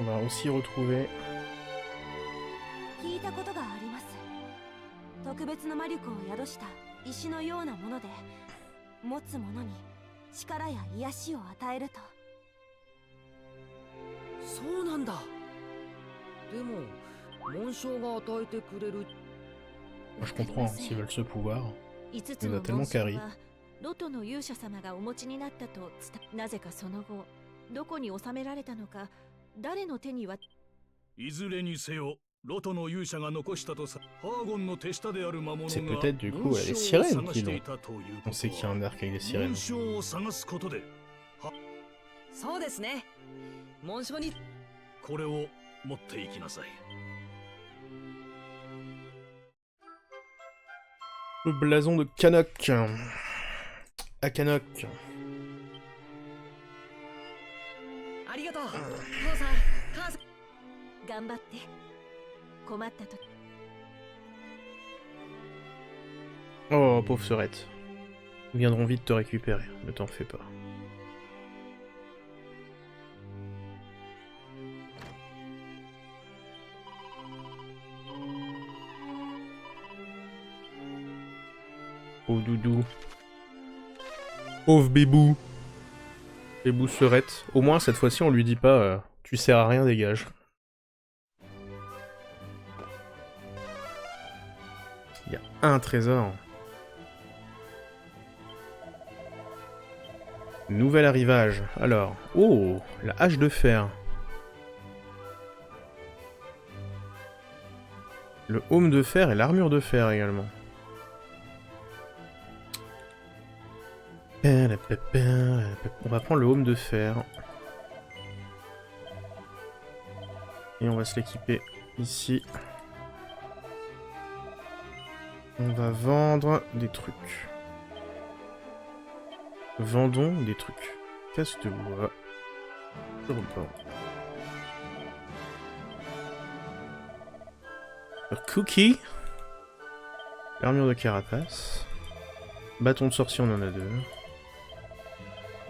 On va aussi retrouver. 聞いたことがあります。特別な魔力を宿した石のようなもので、持つ者に力や癒しを与えると。そうなんだ。でも紋章が与えてくれる。 Moi, je comprends, hein, s'ils veulent ce pouvoir. 5つ Il の a tellement 紋章 carré. はロトの勇者様がお持ちになったとなぜかその後どこに収められたのか誰の手には。いずれにせよロトの勇者が残したとさハーゴンの手下である魔物が C'est peut-être du coup les sirènes qui l'ont. On sait qu'il y a un arc avec des sirènes. 紋章を探すことでそうですね。紋章にこれを持っていきなさい。 Le blason de Cannock. À Cannock. ありがとう。父さん、母さん。頑張って困った時。 Oh, pauvre Serette. Nous viendrons vite te récupérer, ne t'en fais pas. Pauvre doudou. Pauvre bébou. Bébou Serette. Au moins, cette fois-ci, on lui dit pas tu sers à rien, dégage. Il y a un trésor. Nouvel arrivage. Alors, oh, la hache de fer. Le aume de fer et l'armure de fer également. On va prendre le aume de fer. Et on va se l'équiper ici. On va vendre des trucs. Vendons des trucs. Casse de bois. Je repars. Cookie. L'armure de carapace. Bâton de sorcier, on en a 2.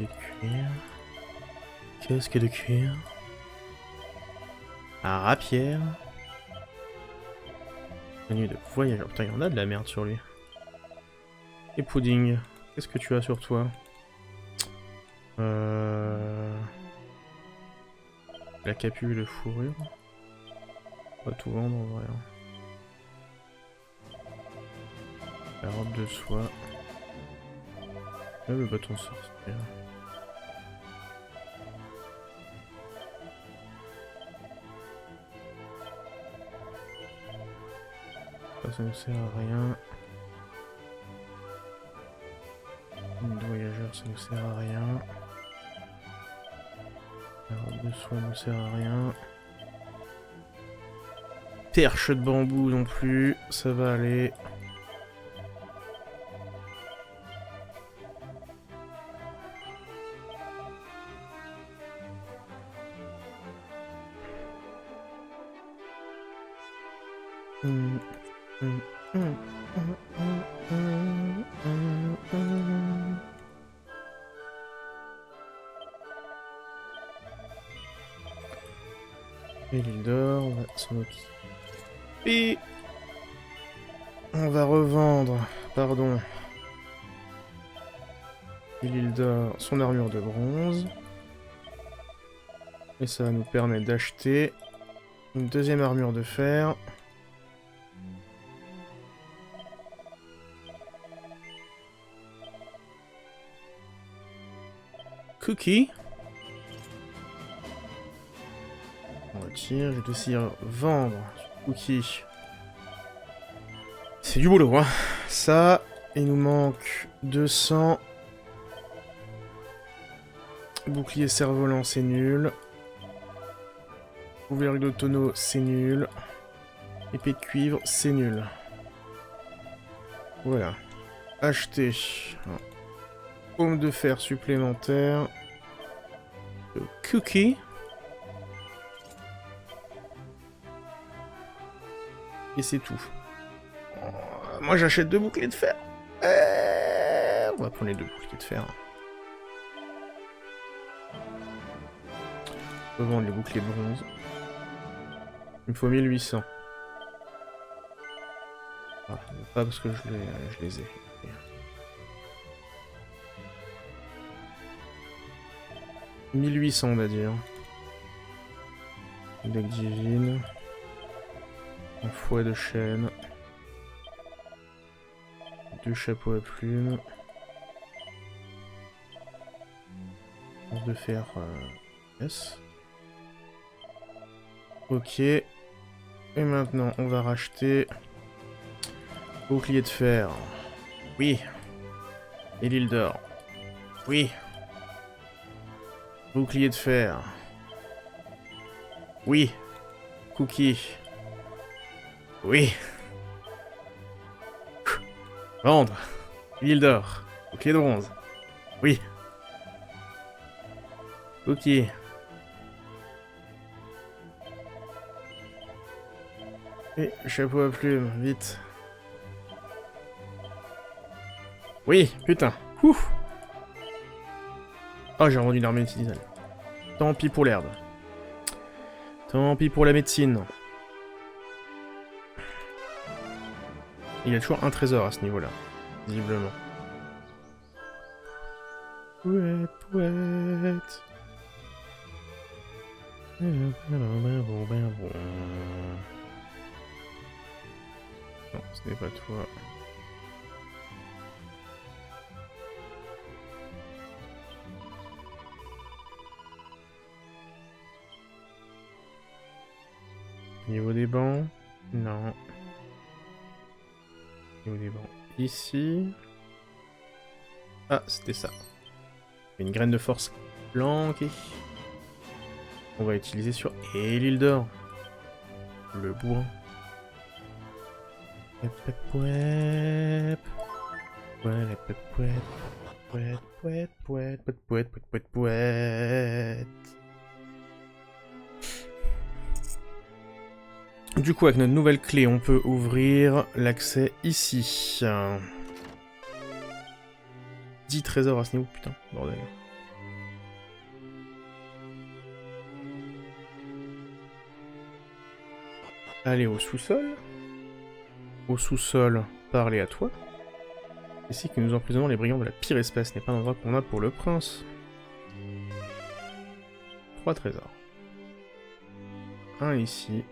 Du cuir. Casque de cuir. Un rapière. Tenue de voyageur. Putain, il y en a de la merde sur lui. Et pudding. Qu'est-ce que tu as sur toi? La capuche de fourrure. On va tout vendre en vrai. La robe de soie. Le bâton de sorcier. Ça ne sert à rien. Une de voyageur, ça ne sert à rien. La robe de soie ne sert à rien. Perche de bambou non plus, ça va aller. Et l'île d'or, on va s'en occuper. Et on va revendre, pardon, l'île d'or, son armure de bronze. Et ça va nous permettre d'acheter une deuxième armure de fer. Cookie. On retire, je vais aussi vendre Cookie. C'est du boulot, hein. Ça, il nous manque 200. Bouclier cerf-volant, c'est nul. Couvercle de tonneau, c'est nul. Épée de cuivre, c'est nul. Voilà. Acheter. Aume de fer supplémentaire. Cookie. Et c'est tout. Moi j'achète 2 boucliers de fer. On va prendre les 2 boucliers de fer. On va vendre les boucliers de bronze. Il me faut 1800. Ah, pas parce que je les ai. 1800 on va dire. Deck divine. Un fouet de chêne. 2 chapeaux à plumes. lance de fer. Yes. Ok. Et maintenant, on va racheter... Bouclier de fer. Oui. Et l'île d'or. Oui. Bouclier de fer. Oui. Cookie. Oui. Vendre. L'île d'or. Bouclier de bronze. Oui. Cookie. Et chapeau à plumes, vite. Oui, putain. Ouf. Oh, j'ai rendu une armée médicinale. Tant pis pour l'herbe. Tant pis pour la médecine. Il y a toujours un trésor à ce niveau-là, visiblement. Pouette, pouette. Non, ce n'est pas toi. Niveau des bancs? Non. Niveau des bancs. Ici. Ah, c'était ça. Une graine de force planquée. On va utiliser sur... Et l'île d'or. Le bourrin. Du coup, avec notre nouvelle clé, on peut ouvrir l'accès ici. 10 trésors à ce niveau, putain, bordel. Allez au sous-sol. Au sous-sol, parler à toi. Ici que nous emprisonnons les brigands de la pire espèce n'est pas un endroit qu'on a pour le prince. 3 trésors. Un ici.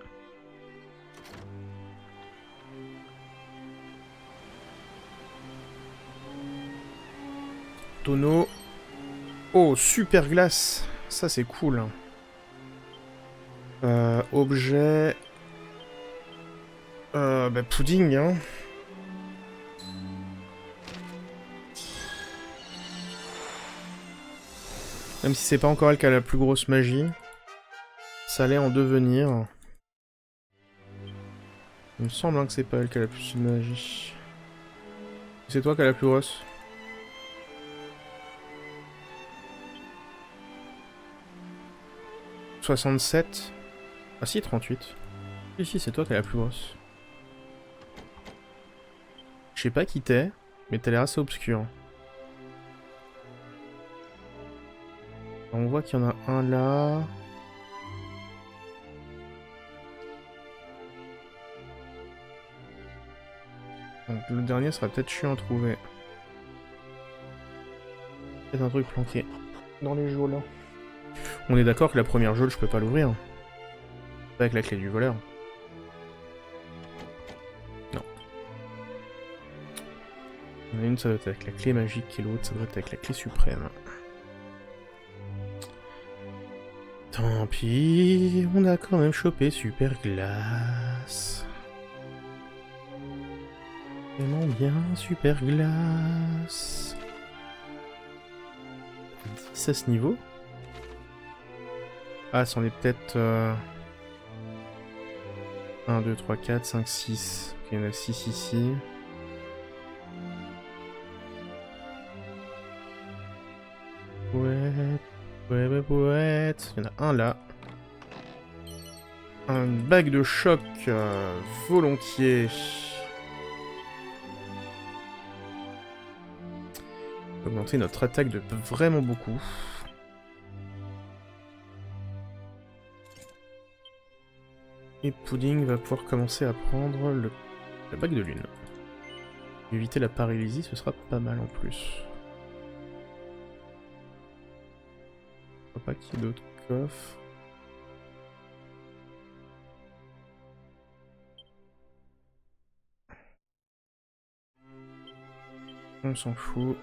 Tonneau. Oh, super glace. Ça, c'est cool. Objet. Bah, pudding, hein. Même si c'est pas encore elle qui a la plus grosse magie. Ça allait en devenir. Il me semble hein, que c'est pas elle qui a la plus de magie. C'est toi qui a la plus grosse. « 67. Ah si, 38. Si, c'est toi qui a la plus grosse. Je sais pas qui t'es, mais t'as l'air assez obscur. On voit qu'il y en a un là. Donc le dernier sera peut-être chiant à trouver. Peut-être un truc planqué dans les geôles. On est d'accord que la première geôle, je peux pas l'ouvrir. Pas avec la clé du voleur. Non. Il y en a une, ça doit être avec la clé magique, et l'autre, ça doit être avec la clé suprême. Tant pis, on a quand même chopé Super Glace. Vraiment bien, Super Glace. 10 à ce niveau. Ah, c'en est peut-être... 1, 2, 3, 4, 5, 6. Ok, il y en a 6 ici. Ouais. Il y en a un là. Un bague de choc volontiers. Augmenter notre attaque de vraiment beaucoup. Et Pudding va pouvoir commencer à prendre la bague de lune. Éviter la paralysie, ce sera pas mal en plus. Je vois pas qu'il y ait d'autres coffres. On s'en fout.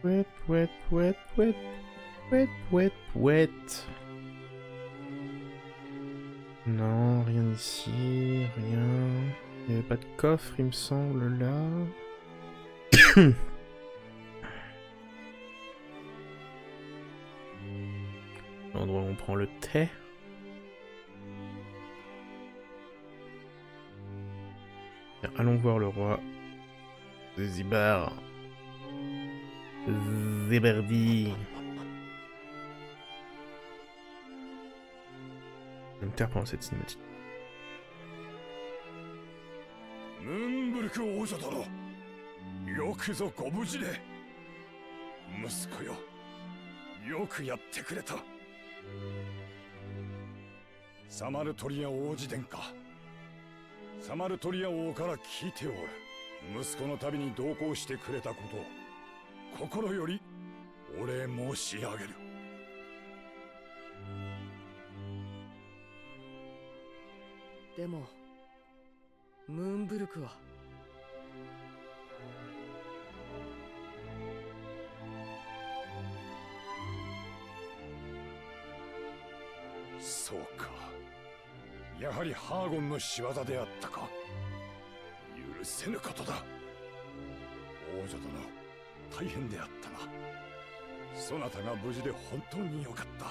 Pouet, pouet, pouet, pouet, pouet, pouet, pouet. Non, rien ici, rien. Il n'y avait pas de coffre, il me semble, là. L'endroit où on prend le thé. Allons voir le roi. Zibar. Zéberdi. Je vais me taire pendant cette cinématique. ムーンブルク王女殿、よくぞご無事で。息子よ、よくやってくれた。サマルトリア王子殿下、サマルトリア王から聞いておる。息子の旅に同行してくれたことを心よりお礼申し上げる。でもムーンブルクはそうか、やはりハーゴンの仕業であったか。許せぬことだ。王女殿、大変であったな。そなたが無事で本当によかった。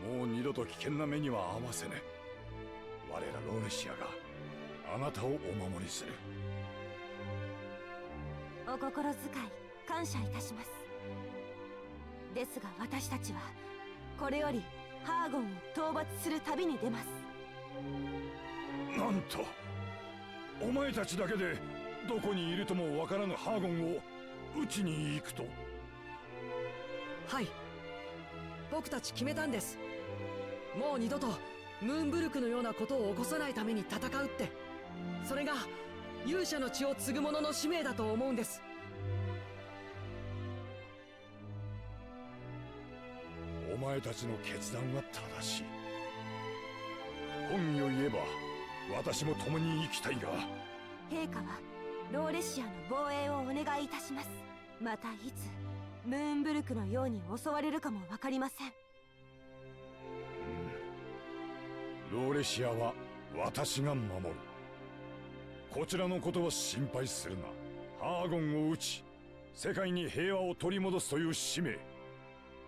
もう二度と危険な目には合わせね。我らローレシアがあなたをお守りする。お心遣い感謝いたします。ですが私たちはこれよりハーゴンを討伐する旅に出ます。なんと、お前たちだけでどこにいるともわからぬハーゴンを討ちに行くと。はい、僕たち決めたんです。もう二度とムーンブルクのようなことを起こさないために戦うって。それが勇者の血を継ぐ者の使命だと思うんです。お前たちの決断は正しい。本意を言えば私も共に生きたいが、陛下はローレシアの防衛をお願いいたします。またいつムーンブルクのように襲われるかもわかりません。ローレシアは私が守る。こちらのことは心配するな。ハーゴンを討ち、世界に平和を取り戻すという使命、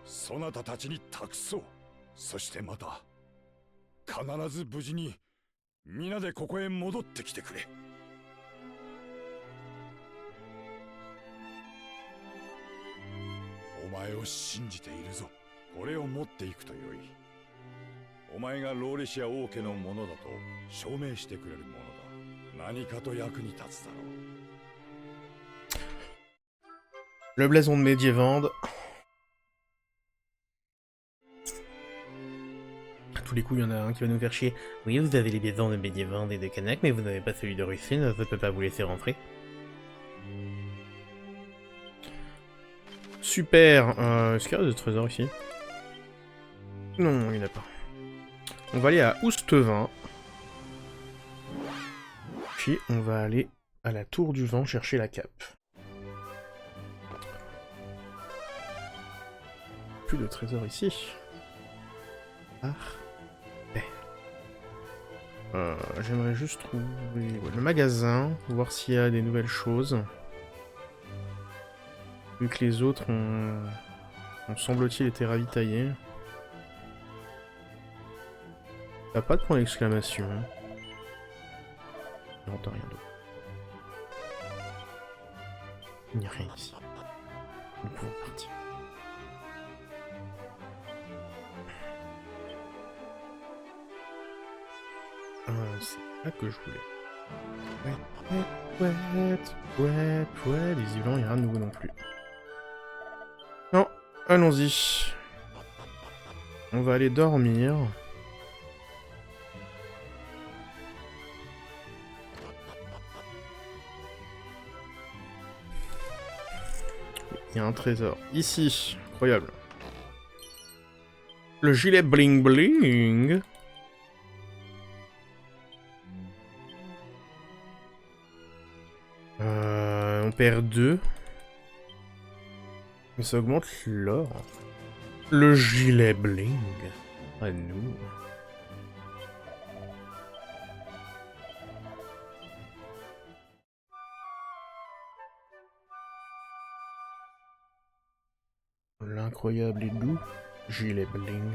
そなたたちに託そう。そしてまた必ず無事に皆でここへ戻ってきてくれ。お前を信じているぞ。これを持っていくとよい。お前がローレシア王家のものだと証明してくれるものだ。何かと役に立つだろう。 Le blason de Médiévande. À tous les coups, il y en a un qui va nous faire chier. Oui, vous avez les blasons de Médiévande et de Kanak, mais vous n'avez pas celui de Russie, ça ne peut pas vous laisser rentrer. Super. Est-ce qu'il y a de trésors ici? Non, il n'y en a pas. On va aller à Oustevin. Puis on va aller à la Tour du Vent chercher la cape. Plus de trésors ici. Ah. J'aimerais juste trouver le magasin, voir s'il y a des nouvelles choses. Vu que les autres ont semble-t-il été ravitaillés. T'as pas de point d'exclamation. Non, t'as rien d'autre. Il n'y a rien ici. Nous pouvons partir. C'est là que je voulais. Ouais, les Ivans, il n'y a rien de nouveau non plus. Non, allons-y. On va aller dormir. Il y a un trésor ici, incroyable. Le gilet bling bling. On perd 2. Mais ça augmente l'or. Le gilet bling. À nous. L'incroyable et doux gilet bling.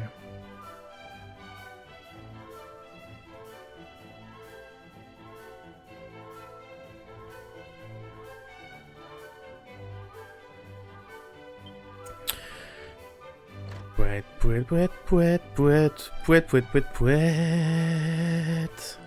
Pouette, pouette, pouette, pouette, pouette, pouette, pouette, pouette, pouette.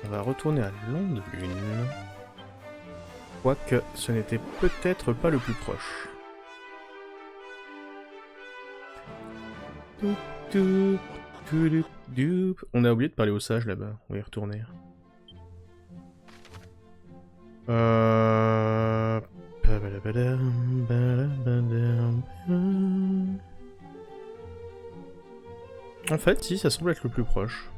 On va retourner à Londe Lune. Quoique ce n'était peut-être pas le plus proche. On a oublié de parler aux sages là-bas, on va y retourner. En fait, si, ça semble être le plus proche.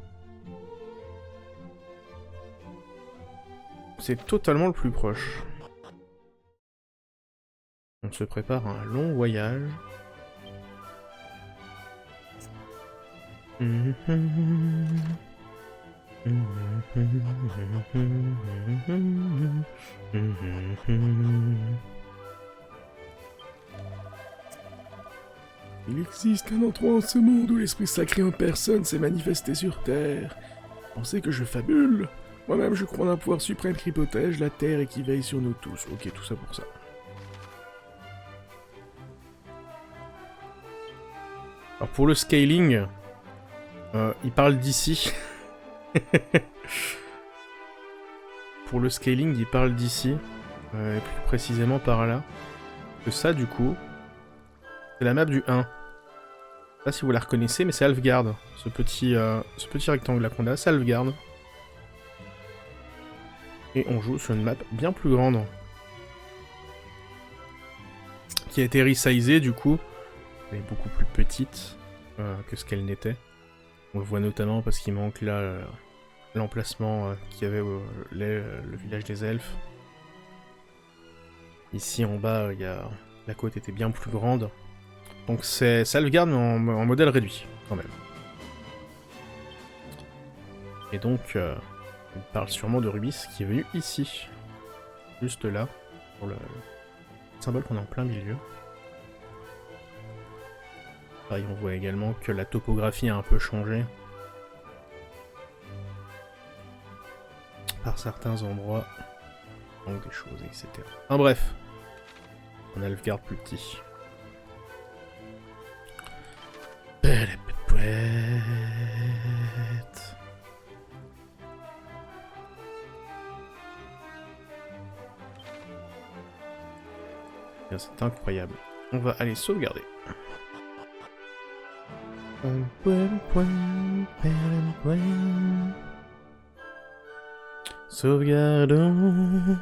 C'est totalement le plus proche. On se prépare à un long voyage. Il existe un endroit en ce monde où l'esprit sacré en personne s'est manifesté sur Terre. Pensez que je fabule? Moi-même je crois en un pouvoir suprême qui protège la Terre et qui veille sur nous tous. Ok, tout ça pour ça. Alors pour le scaling, il parle d'ici. Pour le scaling, il parle d'ici. Et plus précisément par là. Que ça, du coup, c'est la map du 1. Je sais pas si vous la reconnaissez, mais c'est Alfgard. Ce petit rectangle là qu'on a, c'est Alfgard. Et on joue sur une map bien plus grande. Qui a été resizée, du coup. Elle est beaucoup plus petite que ce qu'elle n'était. On le voit notamment parce qu'il manque là l'emplacement qu'il y avait le village des elfes. Ici en bas, la côte était bien plus grande. Donc c'est Alfgard mais en modèle réduit, quand même. Et donc, on parle sûrement de Rubis qui est venu ici. Juste là, pour le symbole qu'on est en plein milieu. Pareil, on voit également que la topographie a un peu changé. Par certains endroits. Donc des choses, etc. Enfin bref. On a Alfgard plus petit. C'est incroyable. On va aller sauvegarder. Sauvegardons.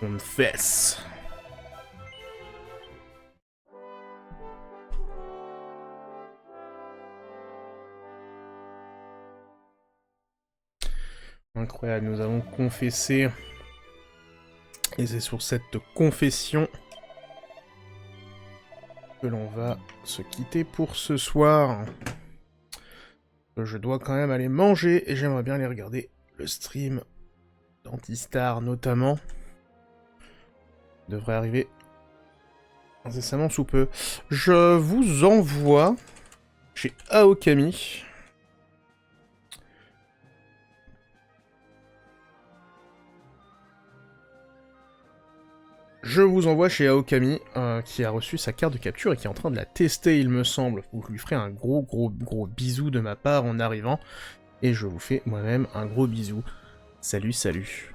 On fesse. Incroyable, nous avons confessé. Et c'est sur cette confession que l'on va se quitter pour ce soir. Je dois quand même aller manger et j'aimerais bien aller regarder le stream d'Antistar notamment. Devrait arriver incessamment sous peu. Je vous envoie chez Aokami. Je vous envoie chez Aokami, qui a reçu sa carte de capture et qui est en train de la tester, il me semble. Vous lui ferez un gros bisou de ma part en arrivant. Et je vous fais moi-même un gros bisou. Salut, salut.